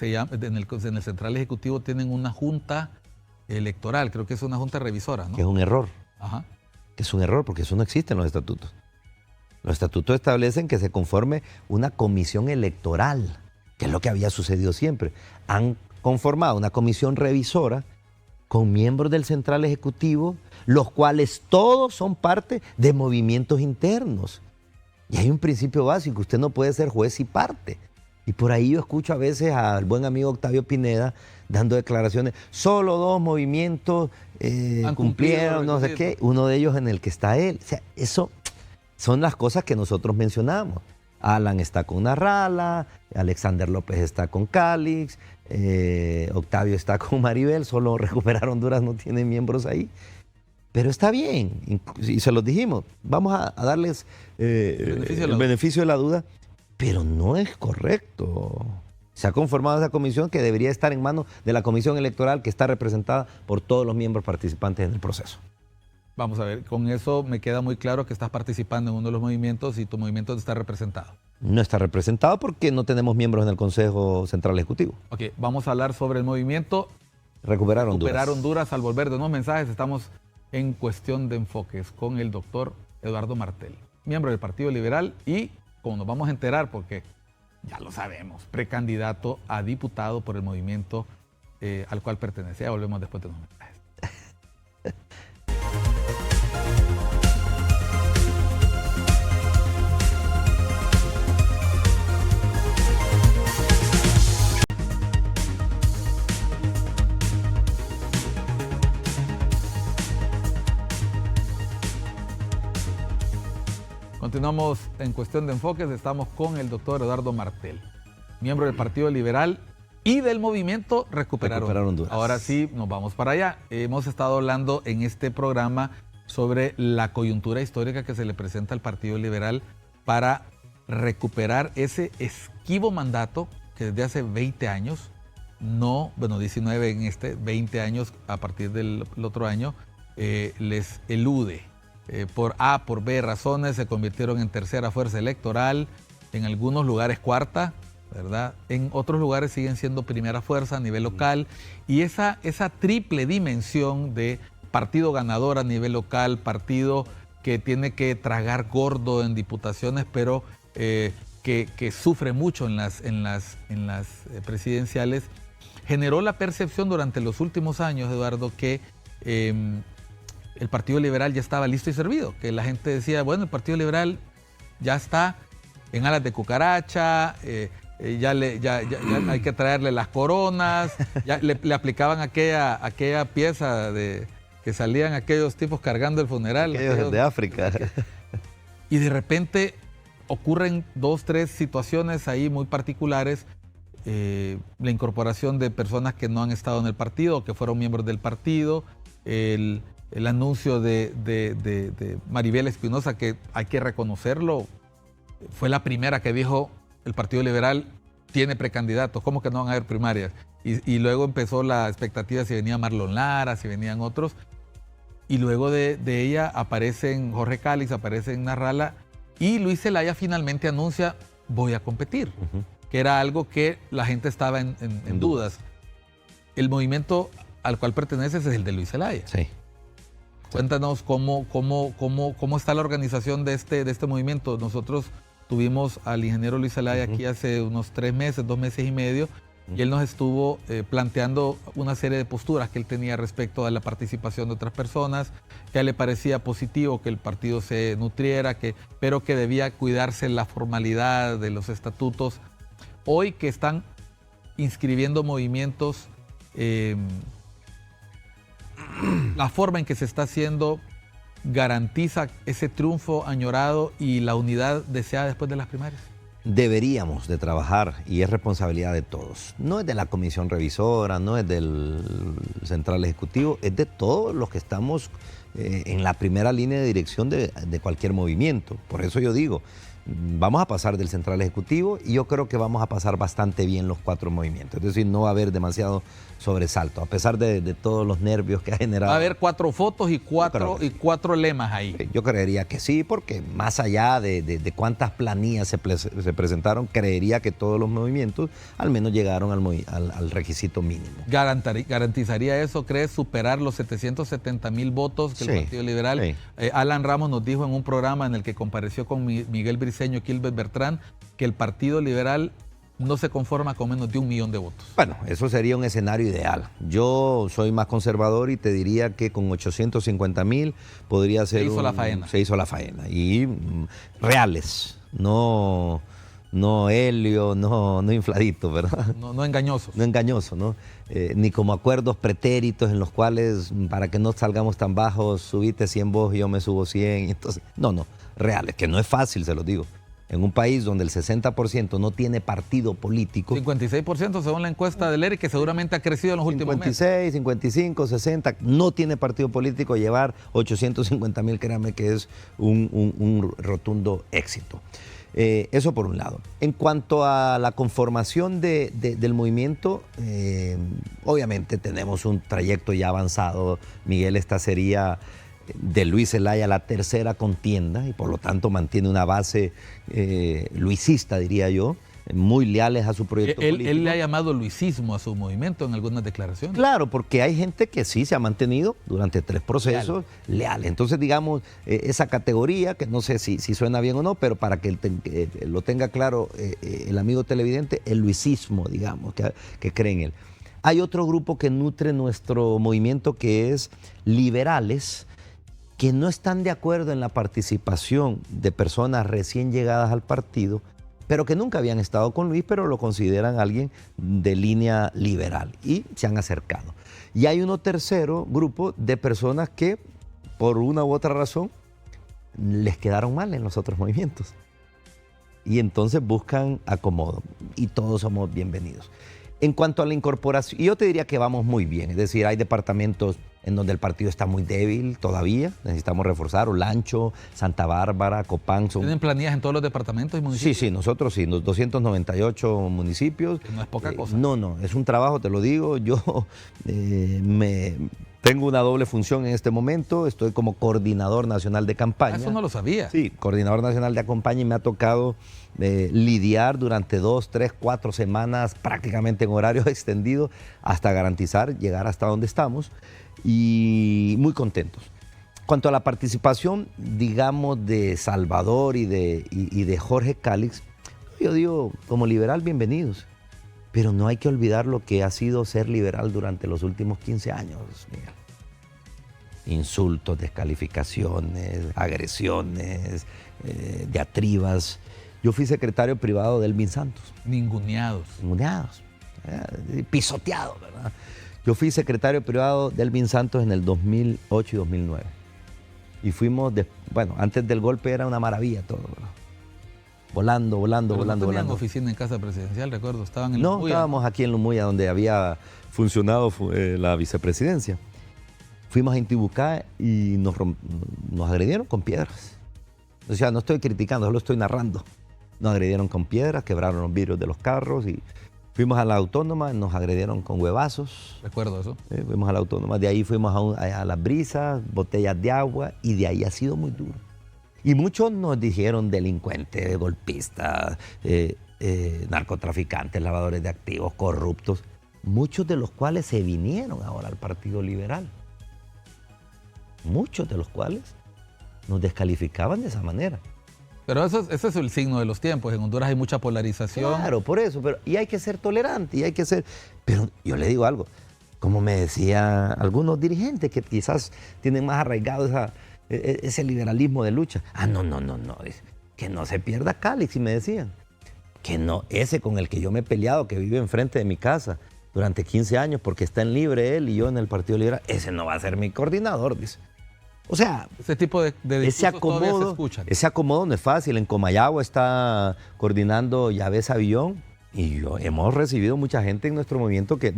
en el Central Ejecutivo tienen una junta electoral, creo que es una junta revisora, ¿no? Que es un error. Ajá. Que es un error porque eso no existe en los estatutos. Los estatutos establecen que se conforme una comisión electoral, que es lo que había sucedido siempre. Han conformado una comisión revisora con miembros del Central Ejecutivo, los cuales todos son parte de movimientos internos. Y hay un principio básico, usted no puede ser juez y parte. Y por ahí yo escucho a veces al buen amigo Octavio Pineda dando declaraciones, solo 2 movimientos cumplieron, no sé qué, uno de ellos en el que está él. O sea, eso son las cosas que nosotros mencionamos. Alan está con Narrala, Alexander López está con Calix, Octavio está con Maribel, solo Recuperar Honduras no tiene miembros ahí. Pero está bien, y se los dijimos, vamos a darles el beneficio de la duda, pero no es correcto. Se ha conformado esa comisión que debería estar en manos de la Comisión Electoral, que está representada por todos los miembros participantes en el proceso. Vamos a ver, con eso me queda muy claro que estás participando en uno de los movimientos y tu movimiento está representado. No está representado porque no tenemos miembros en el Consejo Central Ejecutivo. Ok, vamos a hablar sobre el movimiento Recuperar Honduras. Al volver de unos mensajes, estamos en Cuestión de Enfoques con el doctor Eduardo Martel, miembro del Partido Liberal y, como nos vamos a enterar, porque ya lo sabemos, precandidato a diputado por el movimiento al cual pertenece. Ya volvemos después de unos mensajes. Continuamos en Cuestión de Enfoques, estamos con el doctor Eduardo Martel, miembro del Partido Liberal y del movimiento Recuperar Honduras. Ahora sí, nos vamos para allá. Hemos estado hablando en este programa sobre la coyuntura histórica que se le presenta al Partido Liberal para recuperar ese esquivo mandato que desde hace 20 años, 19 en 20 años a partir del otro año, les elude. Por A, por B razones, se convirtieron en tercera fuerza electoral, en algunos lugares cuarta, ¿verdad? En otros lugares siguen siendo primera fuerza a nivel local, y esa triple dimensión de partido ganador a nivel local, partido que tiene que tragar gordo en diputaciones, pero que sufre mucho en las presidenciales, generó la percepción durante los últimos años, Eduardo, que el Partido Liberal ya estaba listo y servido, que la gente decía, bueno, el Partido Liberal ya está en alas de cucaracha, ya hay que traerle las coronas, ya le aplicaban aquella pieza que salían aquellos tipos cargando el funeral. Aquellos de África. Y de repente ocurren 2, 3 situaciones ahí muy particulares, la incorporación de personas que no han estado en el partido, que fueron miembros del partido, el anuncio de Maribel Espinosa, que hay que reconocerlo, fue la primera que dijo el Partido Liberal tiene precandidatos, ¿cómo que no van a haber primarias? Y luego empezó la expectativa si venía Marlon Lara, si venían otros, y luego de ella aparecen Jorge Calix, aparecen Narrala, y Luis Zelaya finalmente anuncia voy a competir, que era algo que la gente estaba en dudas. El movimiento al cual perteneces es el de Luis Zelaya. Sí. Cuéntanos cómo está la organización de este movimiento. Nosotros tuvimos al ingeniero Luis Zelaya aquí hace unos 3 meses, 2 meses y medio, y él nos estuvo planteando una serie de posturas que él tenía respecto a la participación de otras personas, que a él le parecía positivo que el partido se nutriera, pero que debía cuidarse la formalidad de los estatutos. Hoy que están inscribiendo movimientos, la forma en que se está haciendo garantiza ese triunfo añorado y la unidad deseada después de las primarias. Deberíamos de trabajar, y es responsabilidad de todos. No es de la comisión revisora, no es del central ejecutivo, es de todos los que estamos en la primera línea de dirección de cualquier movimiento. Por eso yo digo, vamos a pasar del central ejecutivo y yo creo que vamos a pasar bastante bien los 4 movimientos. Es decir, no va a haber demasiado sobresalto, a pesar de todos los nervios que ha generado. Va a haber 4 fotos y 4 lemas ahí. Yo creería que sí, porque más allá de cuántas planillas se presentaron, creería que todos los movimientos al menos llegaron al requisito mínimo. ¿Garantizaría eso, crees, superar los 770,000 votos que el Partido Liberal? Sí. Alan Ramos nos dijo en un programa en el que compareció con Miguel Briceño y Gilbert Bertrán que el Partido Liberal no se conforma con menos de 1 millón de votos. Bueno, eso sería un escenario ideal. Yo soy más conservador y te diría que con 850,000 podría ser. Se hizo la faena. Se hizo la faena. Y reales, no helio, no infladito, ¿verdad? No engañosos. No engañoso, ¿no? Ni como acuerdos pretéritos en los cuales, para que no salgamos tan bajos, subiste 100 vos y yo me subo 100. Entonces, no, reales, que no es fácil, se los digo. En un país donde el 60% no tiene partido político. 56% según la encuesta del ERI, que seguramente ha crecido en los últimos meses. 56, 55, 60, no tiene partido político. Llevar 850,000, créanme que es un rotundo éxito. Eso por un lado. En cuanto a la conformación del movimiento, obviamente tenemos un trayecto ya avanzado. Miguel, esta sería de Luis Zelaya la tercera contienda y por lo tanto mantiene una base luisista, diría yo, muy leales a su proyecto político. Él le ha llamado luisismo a su movimiento en algunas declaraciones. Claro, porque hay gente que sí se ha mantenido durante 3 procesos leales. Entonces, digamos, esa categoría, que no sé si suena bien o no, pero para que lo tenga claro el amigo televidente, el luisismo, digamos, que cree en él. Hay otro grupo que nutre nuestro movimiento que es liberales, que no están de acuerdo en la participación de personas recién llegadas al partido, pero que nunca habían estado con Luis, pero lo consideran alguien de línea liberal y se han acercado. Y hay uno tercero grupo de personas que, por una u otra razón, les quedaron mal en los otros movimientos. Y entonces buscan acomodo y todos somos bienvenidos. En cuanto a la incorporación, yo te diría que vamos muy bien, es decir, hay departamentos en donde el partido está muy débil todavía, necesitamos reforzar, Olancho, Santa Bárbara, Copán. ¿Tienen planillas en todos los departamentos y municipios? Sí, nosotros sí, los 298 municipios. Que no es poca cosa. No, es un trabajo, te lo digo, yo tengo una doble función en este momento, estoy como coordinador nacional de campaña. Eso no lo sabía. Sí, coordinador nacional de campaña y me ha tocado lidiar durante 2, 3, 4 semanas prácticamente en horarios extendidos hasta garantizar llegar hasta donde estamos y muy contentos. Cuanto a la participación, digamos, de Salvador y de Jorge Calix, yo digo, como liberal, bienvenidos. Pero no hay que olvidar lo que ha sido ser liberal durante los últimos 15 años, Miguel. Insultos, descalificaciones, agresiones, diatribas. Yo fui secretario privado de Elvin Santos. Ninguneados. Pisoteados, ¿verdad? Yo fui secretario privado de Elvin Santos en el 2008 y 2009. Y fuimos, antes del golpe era una maravilla todo, ¿verdad? Volando. ¿No tenían oficina en Casa Presidencial, recuerdo? ¿Estaban en No, Lumuya? estábamos aquí en Lumuya, donde había funcionado la vicepresidencia. Fuimos a Intibucá y nos agredieron con piedras. O sea, no estoy criticando, solo estoy narrando. Nos agredieron con piedras, quebraron los vidrios de los carros y fuimos a la Autónoma, nos agredieron con huevazos. Recuerdo eso. Fuimos a la Autónoma, de ahí fuimos a Las Brisas, botellas de agua y de ahí ha sido muy duro. Y muchos nos dijeron delincuentes, golpistas, narcotraficantes, lavadores de activos, corruptos, muchos de los cuales se vinieron ahora al Partido Liberal. Muchos de los cuales nos descalificaban de esa manera. Pero ese es el signo de los tiempos. En Honduras hay mucha polarización. Claro, por eso. Y hay que ser tolerante, Pero yo le digo algo, como me decían algunos dirigentes que quizás tienen más arraigado ese liberalismo de lucha. No, que no se pierda Calix, y me decían. Que no, ese con el que yo me he peleado, que vive enfrente de mi casa durante 15 años, porque está en libre él y yo en el Partido Liberal, ese no va a ser mi coordinador, dice. O sea, ese tipo de ese acomodo no es fácil. En Comayagua está coordinando Yavés Avillón y hemos recibido mucha gente en nuestro movimiento que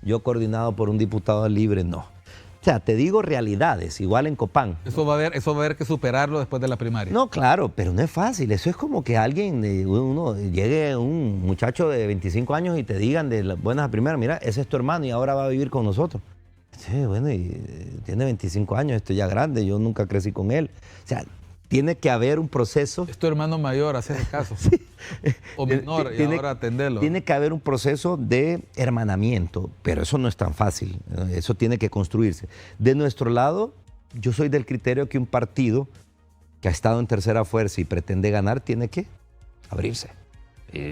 yo coordinado por un diputado libre, no. O sea, te digo realidades, igual en Copán. Eso va a haber que superarlo después de la primaria. No, claro, pero no es fácil. Eso es como que llegue un muchacho de 25 años y te digan de las buenas a primeras, mira, ese es tu hermano y ahora va a vivir con nosotros. Sí, bueno, y tiene 25 años, estoy ya grande, yo nunca crecí con él. O sea, tiene que haber un proceso. Es tu hermano mayor, hacer caso. Sí. O menor, y ahora atenderlo. Tiene que haber un proceso de hermanamiento, pero eso no es tan fácil. Eso tiene que construirse. De nuestro lado, yo soy del criterio que un partido que ha estado en tercera fuerza y pretende ganar, tiene que abrirse.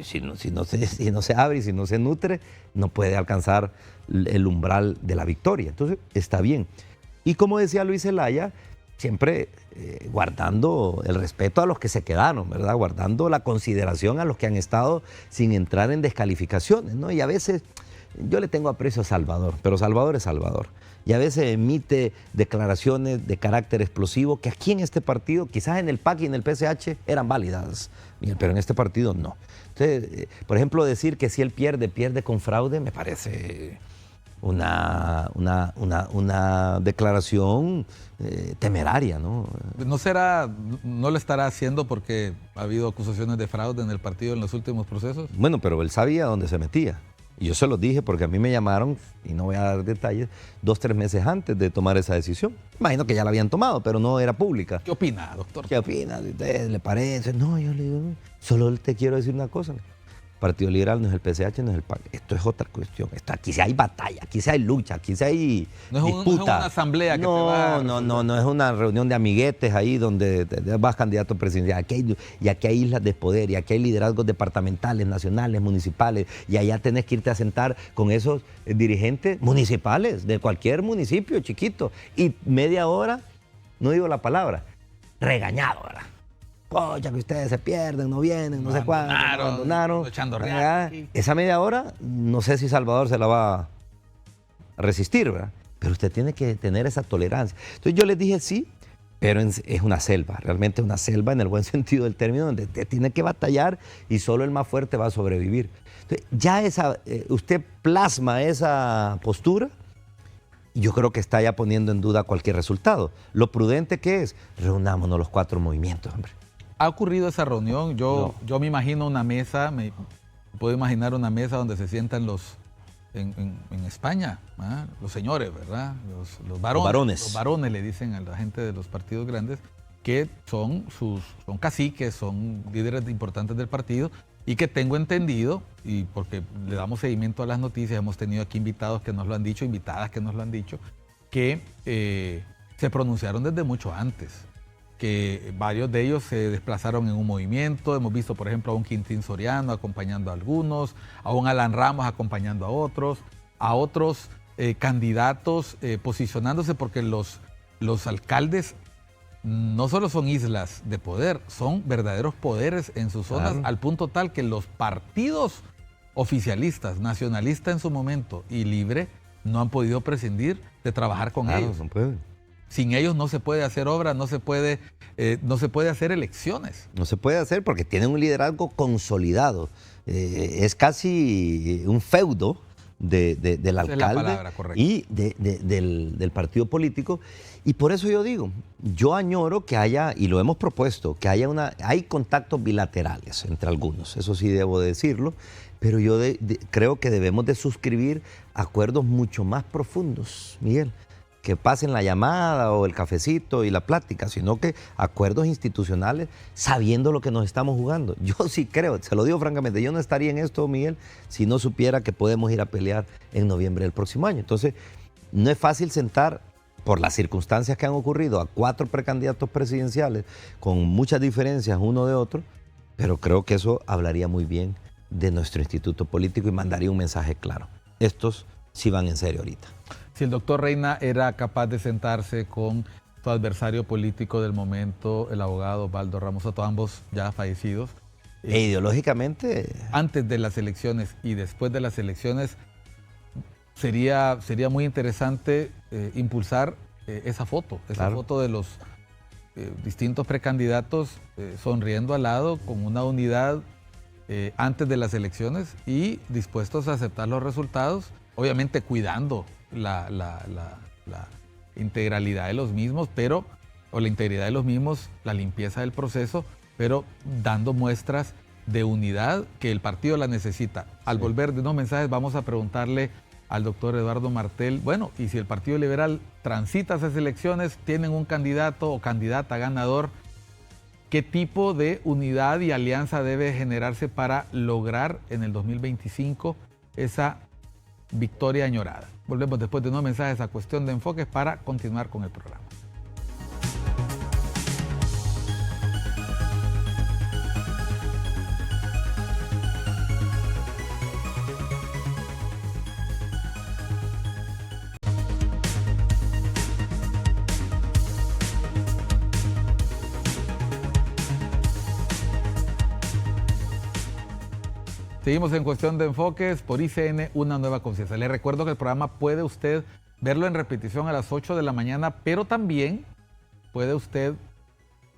Si no se abre y si no se nutre, no puede alcanzar el umbral de la victoria. Entonces, está bien. Y como decía Luis Zelaya, siempre guardando el respeto a los que se quedaron, ¿verdad? Guardando la consideración a los que han estado sin entrar en descalificaciones, ¿no? Y a veces yo le tengo aprecio a Salvador, pero Salvador es Salvador. Y a veces emite declaraciones de carácter explosivo que aquí en este partido, quizás en el PAC y en el PSH eran válidas, pero en este partido no. Entonces, por ejemplo, decir que si él pierde con fraude, me parece una declaración temeraria, ¿no? ¿No lo estará haciendo porque ha habido acusaciones de fraude en el partido en los últimos procesos? Bueno, pero él sabía dónde se metía. Y yo se los dije porque a mí me llamaron, y no voy a dar detalles, 2 o 3 meses antes de tomar esa decisión. Imagino que ya la habían tomado, pero no era pública. ¿Qué opina, doctor? ¿Qué opina? ¿Le parece? No, yo le digo, solo te quiero decir una cosa. Partido Liberal no es el PCH, no es el PAC. Esto es otra cuestión. Aquí sí hay batalla, aquí sí hay lucha, aquí sí hay disputa. No es una asamblea que te va a... No es una reunión de amiguetes ahí donde vas candidato presidencial. Aquí hay islas de poder, y aquí hay liderazgos departamentales, nacionales, municipales, y allá tenés que irte a sentar con esos dirigentes municipales de cualquier municipio chiquito. Y media hora, no digo la palabra, regañado, ¿verdad? Pocha, que ustedes se pierden, no vienen, no sé cuándo, abandonaron. Echando real. Esa media hora, no sé si Salvador se la va a resistir, ¿verdad? Pero usted tiene que tener esa tolerancia. Entonces yo les dije sí, pero es una selva, realmente es una selva en el buen sentido del término, donde usted tiene que batallar y solo el más fuerte va a sobrevivir. Entonces, ya usted plasma esa postura, y yo creo que está ya poniendo en duda cualquier resultado. Lo prudente que es, reunámonos los 4 movimientos, hombre. ¿Ha ocurrido esa reunión? Yo me imagino una mesa, me puedo imaginar una mesa donde se sientan en España, ¿ah? Los señores, ¿verdad? Los varones. Los varones le dicen a la gente de los partidos grandes, que son caciques, son líderes importantes del partido, y que tengo entendido, y porque le damos seguimiento a las noticias, hemos tenido aquí invitados que nos lo han dicho, invitadas que nos lo han dicho, que se pronunciaron desde mucho antes, que varios de ellos se desplazaron en un movimiento. Hemos visto, por ejemplo, a un Quintín Soriano acompañando a algunos, a un Alan Ramos acompañando a otros candidatos posicionándose, porque los alcaldes no solo son islas de poder, son verdaderos poderes en sus zonas, al punto tal que los partidos oficialistas, nacionalistas en su momento y Libre, no han podido prescindir de trabajar con ellos. No pueden. Sin ellos no se puede hacer obra, no se puede hacer elecciones. No se puede hacer porque tienen un liderazgo consolidado. Es casi un feudo del alcalde y del partido político. Y por eso yo digo, yo añoro que haya, y lo hemos propuesto, que hay contactos bilaterales entre algunos, eso sí debo decirlo, pero yo creo que debemos de suscribir acuerdos mucho más profundos, Miguel, que pasen la llamada o el cafecito y la plática, sino que acuerdos institucionales sabiendo lo que nos estamos jugando. Yo sí creo, se lo digo francamente, yo no estaría en esto, Miguel, si no supiera que podemos ir a pelear en noviembre del próximo año. Entonces, no es fácil sentar, por las circunstancias que han ocurrido, a 4 precandidatos presidenciales con muchas diferencias uno de otro, pero creo que eso hablaría muy bien de nuestro instituto político y mandaría un mensaje claro. Estos sí van en serio ahorita. Si el doctor Reina era capaz de sentarse con su adversario político del momento, el abogado Osvaldo Ramos Soto, ambos ya fallecidos. Ideológicamente... Antes de las elecciones y después de las elecciones, sería muy interesante impulsar esa foto de los distintos precandidatos sonriendo al lado, con una unidad antes de las elecciones y dispuestos a aceptar los resultados, obviamente cuidando la integralidad de los mismos, o la integridad de los mismos, la limpieza del proceso, pero dando muestras de unidad que el partido la necesita. Al volver de unos mensajes vamos a preguntarle al doctor Eduardo Martel, bueno, y si el Partido Liberal transita esas elecciones, tienen un candidato o candidata ganador, ¿qué tipo de unidad y alianza debe generarse para lograr en el 2025 esa victoria añorada? Volvemos después de unos mensajes a Cuestión de Enfoques para continuar con el programa. Seguimos en Cuestión de Enfoques por ICN, una nueva conciencia. Le recuerdo que el programa puede usted verlo en repetición a las 8 de la mañana, pero también puede usted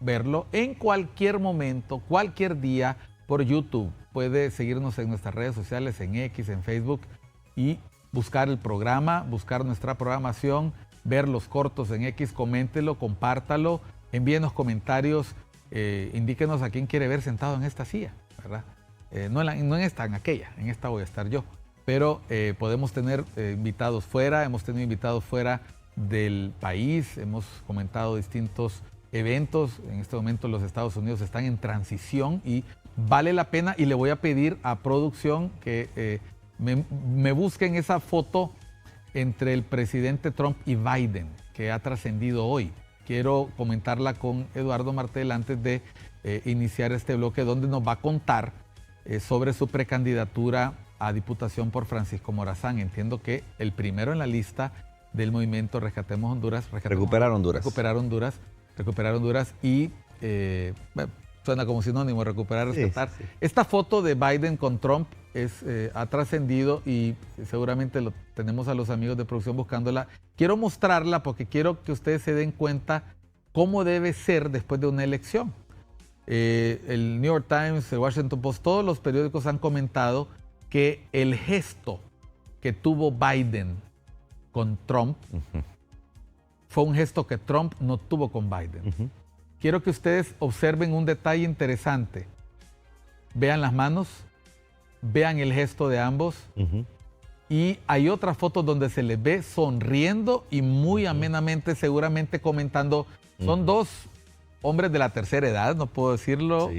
verlo en cualquier momento, cualquier día por YouTube. Puede seguirnos en nuestras redes sociales, en X, en Facebook, y buscar el programa, buscar nuestra programación, ver los cortos en X, coméntelo, compártalo, envíenos comentarios, indíquenos a quién quiere ver sentado en esta silla, ¿verdad? No en esta, en aquella, en esta voy a estar yo. pero podemos tener invitados fuera, hemos tenido invitados fuera del país, hemos comentado distintos eventos. En este momento los Estados Unidos están en transición y vale la pena, y le voy a pedir a producción que me busquen esa foto entre el presidente Trump y Biden, que ha trascendido hoy. Quiero comentarla con Eduardo Martel antes de iniciar este bloque, donde nos va a contar sobre su precandidatura a diputación por Francisco Morazán. Entiendo que el primero en la lista del movimiento Rescatemos Honduras. Recuperar Honduras. Recuperar Honduras y bueno, suena como sinónimo, recuperar, rescatar. Sí. Esta foto de Biden con Trump ha trascendido y seguramente tenemos a los amigos de producción buscándola. Quiero mostrarla porque quiero que ustedes se den cuenta cómo debe ser después de una elección. El New York Times, el Washington Post, todos los periódicos han comentado que el gesto que tuvo Biden con Trump fue un gesto que Trump no tuvo con Biden. Quiero que ustedes observen un detalle interesante. Vean las manos, vean el gesto de ambos. Y hay otras fotos donde se les ve sonriendo y muy amenamente, seguramente comentando. Son dos hombres de la tercera edad, no puedo decirlo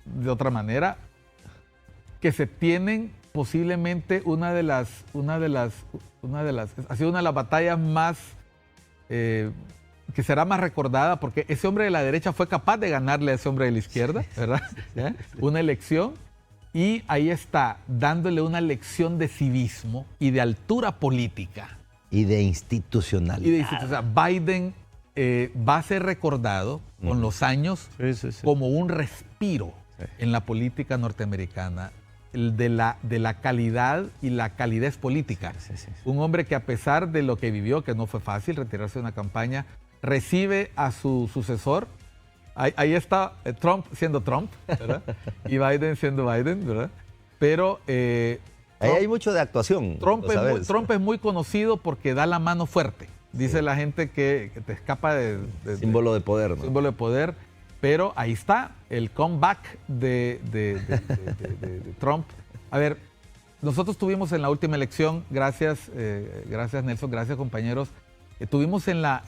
de otra manera, que se tienen posiblemente una de las ha sido una de las batallas más que será más recordada, porque ese hombre de la derecha fue capaz de ganarle a ese hombre de la izquierda, ¿verdad? Una elección, y ahí está, dándole una lección de civismo y de altura política. Y de institucionalidad. O sea, Biden va a ser recordado con los años como un respiro en la política norteamericana, de la calidad y la calidez política. Un hombre que, a pesar de lo que vivió, que no fue fácil retirarse de una campaña, recibe a su sucesor. Ahí está Trump siendo Trump, ¿verdad? Y Biden siendo Biden, ¿verdad? Pero ahí hay mucho de actuación. Trump es muy conocido porque da la mano fuerte. Dice la gente que te escapa de símbolo de poder, ¿no? Símbolo de poder. Pero ahí está el comeback de Trump. A ver, nosotros tuvimos en la última elección, gracias Nelson, gracias compañeros, tuvimos en la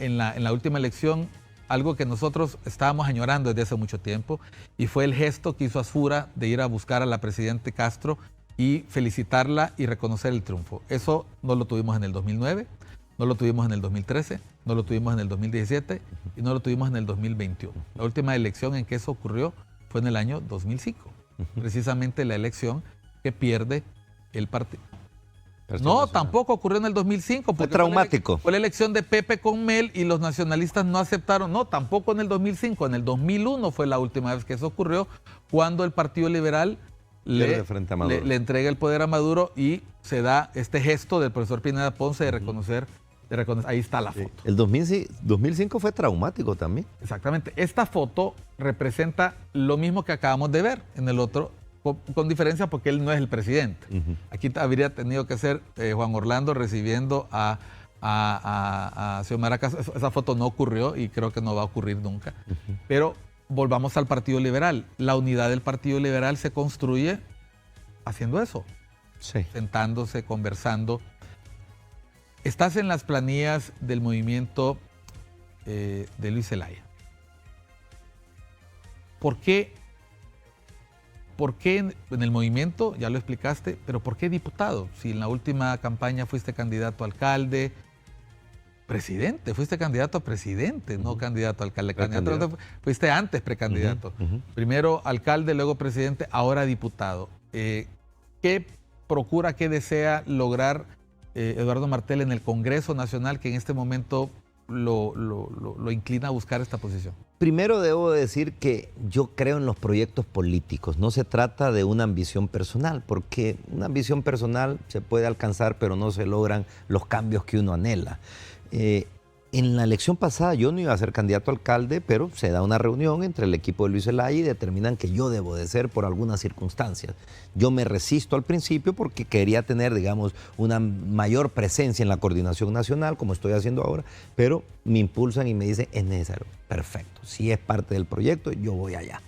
última elección algo que nosotros estábamos añorando desde hace mucho tiempo, y fue el gesto que hizo Asfura de ir a buscar a la presidenta Castro y felicitarla y reconocer el triunfo. Eso no lo tuvimos en el 2009, no lo tuvimos en el 2013, no lo tuvimos en el 2017 y no lo tuvimos en el 2021. La última elección en que eso ocurrió fue en el año 2005, precisamente la elección que pierde el partido. No, tampoco ocurrió en el 2005. Fue traumático. Fue la elección de Pepe con Mel y los nacionalistas no aceptaron. No, tampoco en el 2005. En el 2001 fue la última vez que eso ocurrió, cuando el Partido Liberal le entrega el poder a Maduro y se da este gesto del profesor Pineda Ponce de reconocer. Ahí está la foto. El 2005 fue traumático también. Exactamente. Esta foto representa lo mismo que acabamos de ver en el otro, con diferencia porque él no es el presidente. Aquí habría tenido que ser Juan Orlando recibiendo a Xiomara Castro. Esa foto no ocurrió y creo que no va a ocurrir nunca. Pero volvamos al Partido Liberal. La unidad del Partido Liberal se construye haciendo eso. Sentándose, conversando. Estás en las planillas del movimiento de Luis Zelaya. ¿Por qué en el movimiento, ya lo explicaste, pero por qué diputado? Si en la última campaña fuiste candidato a alcalde, presidente, fuiste candidato a presidente, no candidato a alcalde. Fuiste antes precandidato. Primero alcalde, luego presidente, ahora diputado. ¿Qué procura, qué desea lograr Eduardo Martel en el Congreso Nacional, que en este momento lo inclina a buscar esta posición? Primero debo decir que yo creo en los proyectos políticos. No se trata de una ambición personal, porque una ambición personal se puede alcanzar, pero no se logran los cambios que uno anhela. En la elección pasada yo no iba a ser candidato a alcalde, pero se da una reunión entre el equipo de Luis Zelaya y determinan que yo debo de ser por algunas circunstancias. Yo me resisto al principio porque quería tener, digamos, una mayor presencia en la coordinación nacional, como estoy haciendo ahora, pero me impulsan y me dicen, es necesario. Perfecto, si es parte del proyecto, yo voy allá.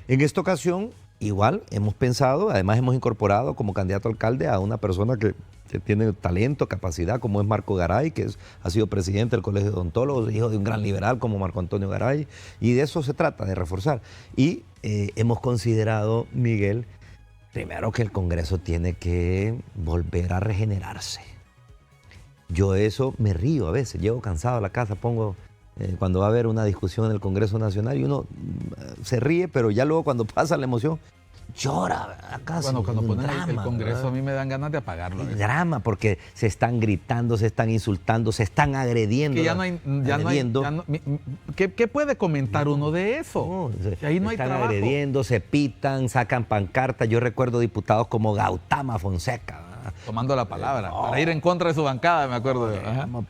En esta ocasión igual hemos pensado, además hemos incorporado como candidato a alcalde a una persona que tiene talento, capacidad, como es Marco Garay, que ha sido presidente del Colegio de Odontólogos, hijo de un gran liberal como Marco Antonio Garay, y de eso se trata, de reforzar. Y hemos considerado, Miguel, primero que el Congreso tiene que volver a regenerarse. Yo eso me río a veces, llego cansado a la casa, pongo... cuando va a haber una discusión en el Congreso Nacional y uno se ríe, pero ya luego cuando pasa la emoción, llora acá. Bueno, cuando ponen el Congreso, ¿verdad? A mí me dan ganas de apagarlo. Drama, porque se están gritando, se están insultando, se están agrediendo. Que ¿Qué puede comentar uno de eso? No, ahí no hay están trabajo. Agrediendo, se pitan, sacan pancartas. Yo recuerdo diputados como Gautama Fonseca, tomando la palabra, para ir en contra de su bancada, me acuerdo.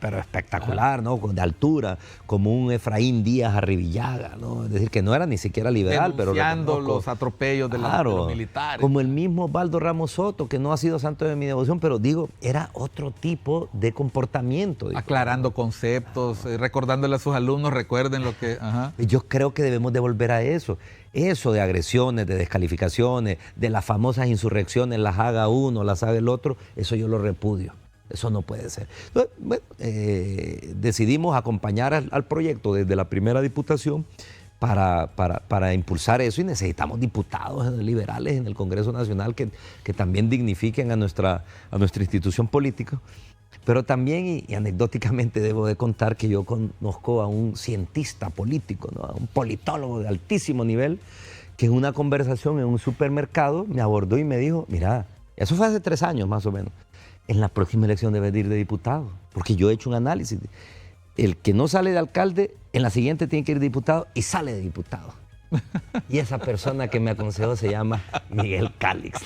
Pero espectacular, ¿no? De altura, como un Efraín Díaz Arribillaga, ¿no? Es decir, que no era ni siquiera liberal, pero... Denunciando los atropellos de los militares. Como el mismo Osvaldo Ramos Soto, que no ha sido santo de mi devoción, pero digo, era otro tipo de comportamiento. Aclarando conceptos, recordándole a sus alumnos, recuerden lo que... Yo creo que debemos de volver a eso. Eso de agresiones, de descalificaciones, de las famosas insurrecciones, las haga uno, las haga el otro, eso yo lo repudio. Eso no puede ser. Entonces, bueno, decidimos acompañar al proyecto desde la primera diputación para impulsar eso, y necesitamos diputados liberales en el Congreso Nacional que también dignifiquen a nuestra institución política. Pero también, y anecdóticamente debo de contar que yo conozco a un cientista político, ¿no? A un politólogo de altísimo nivel, que en una conversación en un supermercado me abordó y me dijo, mira, eso fue hace 3 años más o menos, en la próxima elección debes de ir de diputado, porque yo he hecho un análisis. El que no sale de alcalde, en la siguiente tiene que ir de diputado y sale de diputado. Y esa persona que me aconsejó se llama Miguel Calix.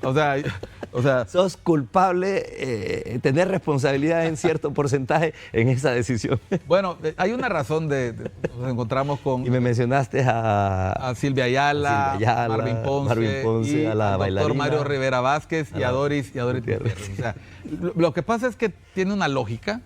O sea, sos culpable, tener responsabilidad en cierto porcentaje en esa decisión. Bueno, hay una razón nos encontramos con... Y me mencionaste a Silvia Ayala, Marvin Ponce y a la doctor Mario Rivera Vázquez y a Doris Gutiérrez. O sea, lo que pasa es que tiene una lógica,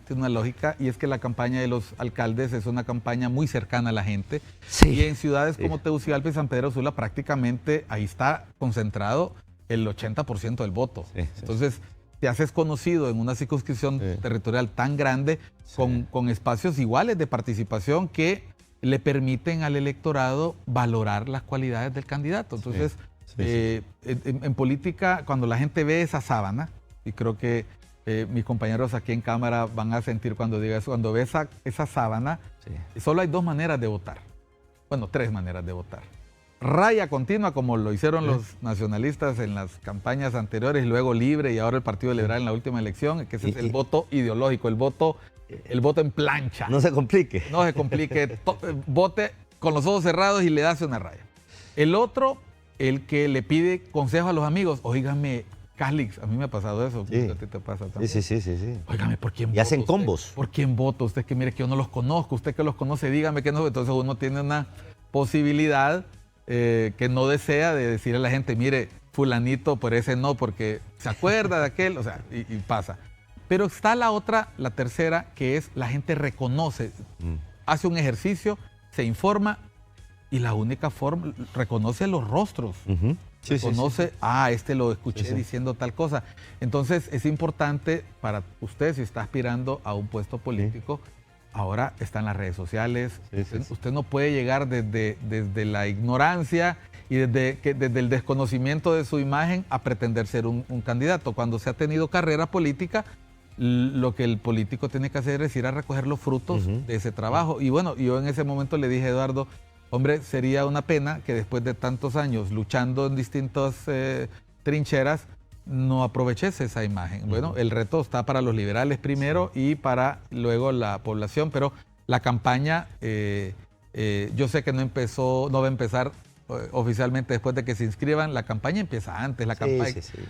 y es que la campaña de los alcaldes es una campaña muy cercana a la gente. Sí, y en ciudades como Tegucigalpa y San Pedro Sula prácticamente ahí está concentrado el 80% del voto. Entonces, te haces conocido en una circunscripción territorial tan grande con espacios iguales de participación que le permiten al electorado valorar las cualidades del candidato. Entonces, en política, cuando la gente ve esa sábana, y creo que mis compañeros aquí en cámara van a sentir cuando diga eso, cuando ve esa sábana, solo hay 2 maneras de votar. Bueno, 3 maneras de votar. Raya continua, como lo hicieron los nacionalistas en las campañas anteriores, y luego libre, y ahora el Partido Liberal en la última elección, que ese es el voto ideológico, el voto en plancha. No se complique. No se complique. Vote con los ojos cerrados y le das una raya. El otro, el que le pide consejo a los amigos. Óigame, Calix, a mí me ha pasado eso. Sí. ¿A ti te pasa también? Sí. Óigame, ¿por quién vota? Y hacen combos. ¿Por quién vota? Usted que mire que yo no los conozco. Usted que los conoce, dígame que no. Entonces uno tiene una posibilidad que no desea de decirle a la gente, mire, fulanito, por ese no, porque se acuerda de aquel, o sea, y pasa. Pero está la tercera, que es la gente reconoce, hace un ejercicio, se informa, y la única forma, reconoce los rostros. Reconoce, este lo escuché diciendo tal cosa. Entonces, es importante para usted, si está aspirando a un puesto político, ahora están las redes sociales. Usted no puede llegar desde la ignorancia y desde el desconocimiento de su imagen a pretender ser un candidato. Cuando se ha tenido carrera política, lo que el político tiene que hacer es ir a recoger los frutos de ese trabajo. Y bueno, yo en ese momento le dije a Eduardo, hombre, sería una pena que después de tantos años luchando en distintas trincheras, no aproveches esa imagen. Bueno, el reto está para los liberales primero y para luego la población, pero la campaña, yo sé que no va a empezar oficialmente después de que se inscriban. La campaña empieza antes.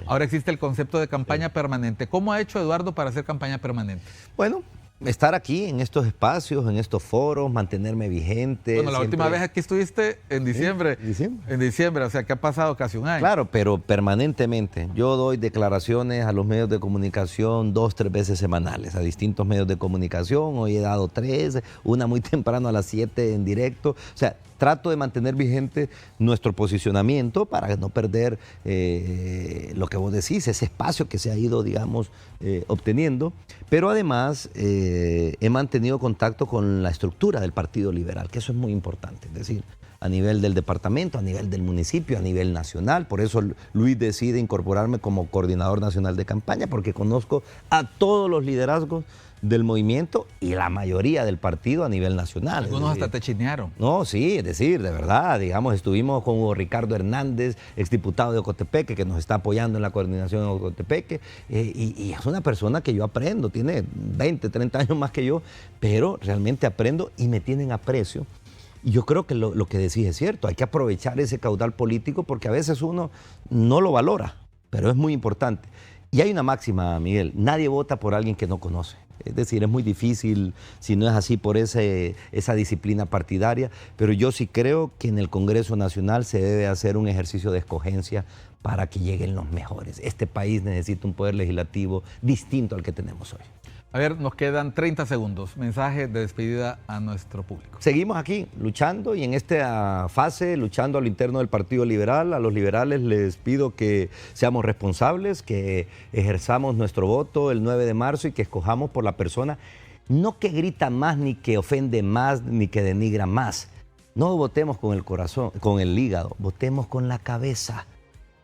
Ahora existe el concepto de campaña permanente. ¿Cómo ha hecho Eduardo para hacer campaña permanente? Bueno, estar aquí en estos espacios, en estos foros, mantenerme vigente. Bueno, la última vez aquí estuviste en diciembre. En diciembre, o sea que ha pasado casi un año. Claro, pero permanentemente. Yo doy declaraciones a los medios de comunicación 2, 3 veces semanales, a distintos medios de comunicación. Hoy he dado 3, una muy temprano a las 7 en directo. O sea, trato de mantener vigente nuestro posicionamiento para no perder lo que vos decís, ese espacio que se ha ido, digamos, obteniendo. Pero además he mantenido contacto con la estructura del Partido Liberal, que eso es muy importante, es decir, a nivel del departamento, a nivel del municipio, a nivel nacional. Por eso Luis decide incorporarme como coordinador nacional de campaña, porque conozco a todos los liderazgos del movimiento y la mayoría del partido a nivel nacional. Algunos hasta te chinearon. No, sí, es decir, de verdad, digamos, estuvimos con Hugo Ricardo Hernández, exdiputado de Ocotepeque, que nos está apoyando en la coordinación de Ocotepeque, y es una persona que yo aprendo, tiene 20, 30 años más que yo, pero realmente aprendo y me tienen aprecio. Y yo creo que lo que decís es cierto, hay que aprovechar ese caudal político porque a veces uno no lo valora, pero es muy importante. Y hay una máxima, Miguel, nadie vota por alguien que no conoce. Es decir, es muy difícil, si no es así, por esa disciplina partidaria, pero yo sí creo que en el Congreso Nacional se debe hacer un ejercicio de escogencia para que lleguen los mejores. Este país necesita un poder legislativo distinto al que tenemos hoy. A ver, nos quedan 30 segundos. Mensaje de despedida a nuestro público. Seguimos aquí luchando y en esta fase luchando a lo interno del Partido Liberal. A los liberales les pido que seamos responsables, que ejerzamos nuestro voto el 9 de marzo y que escojamos por la persona, no que grita más, ni que ofende más, ni que denigra más. No votemos con el corazón, con el hígado, votemos con la cabeza.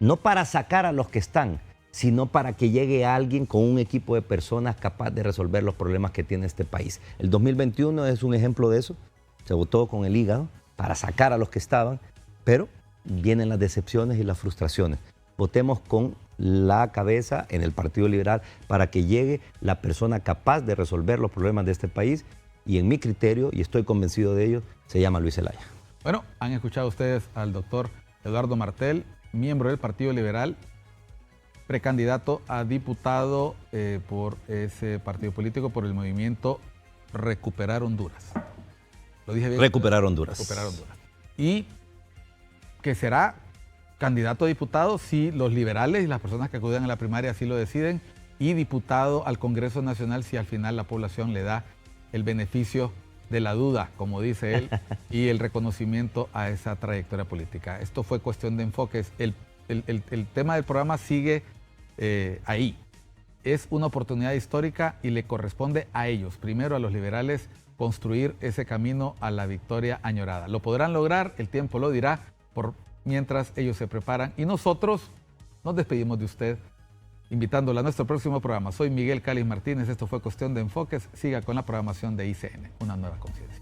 No para sacar a los que están, sino para que llegue alguien con un equipo de personas capaz de resolver los problemas que tiene este país. El 2021 es un ejemplo de eso. Se votó con el hígado para sacar a los que estaban, pero vienen las decepciones y las frustraciones. Votemos con la cabeza en el Partido Liberal para que llegue la persona capaz de resolver los problemas de este país y en mi criterio, y estoy convencido de ello, se llama Luis Zelaya. Bueno, han escuchado ustedes al doctor Eduardo Martel, miembro del Partido Liberal, precandidato a diputado por ese partido político, por el movimiento Recuperar Honduras. ¿Lo dije bien? Recuperar Honduras. Recuperar Honduras. Y que será candidato a diputado si los liberales y las personas que acudan a la primaria así lo deciden, y diputado al Congreso Nacional si al final la población le da el beneficio de la duda, como dice él, y el reconocimiento a esa trayectoria política. Esto fue Cuestión de Enfoques. El tema del programa sigue ahí. Es una oportunidad histórica y le corresponde a ellos, primero a los liberales, construir ese camino a la victoria añorada. Lo podrán lograr, el tiempo lo dirá, mientras ellos se preparan. Y nosotros nos despedimos de usted, invitándola a nuestro próximo programa. Soy Miguel Cáliz Martínez, esto fue Cuestión de Enfoques. Siga con la programación de ICN, una nueva conciencia.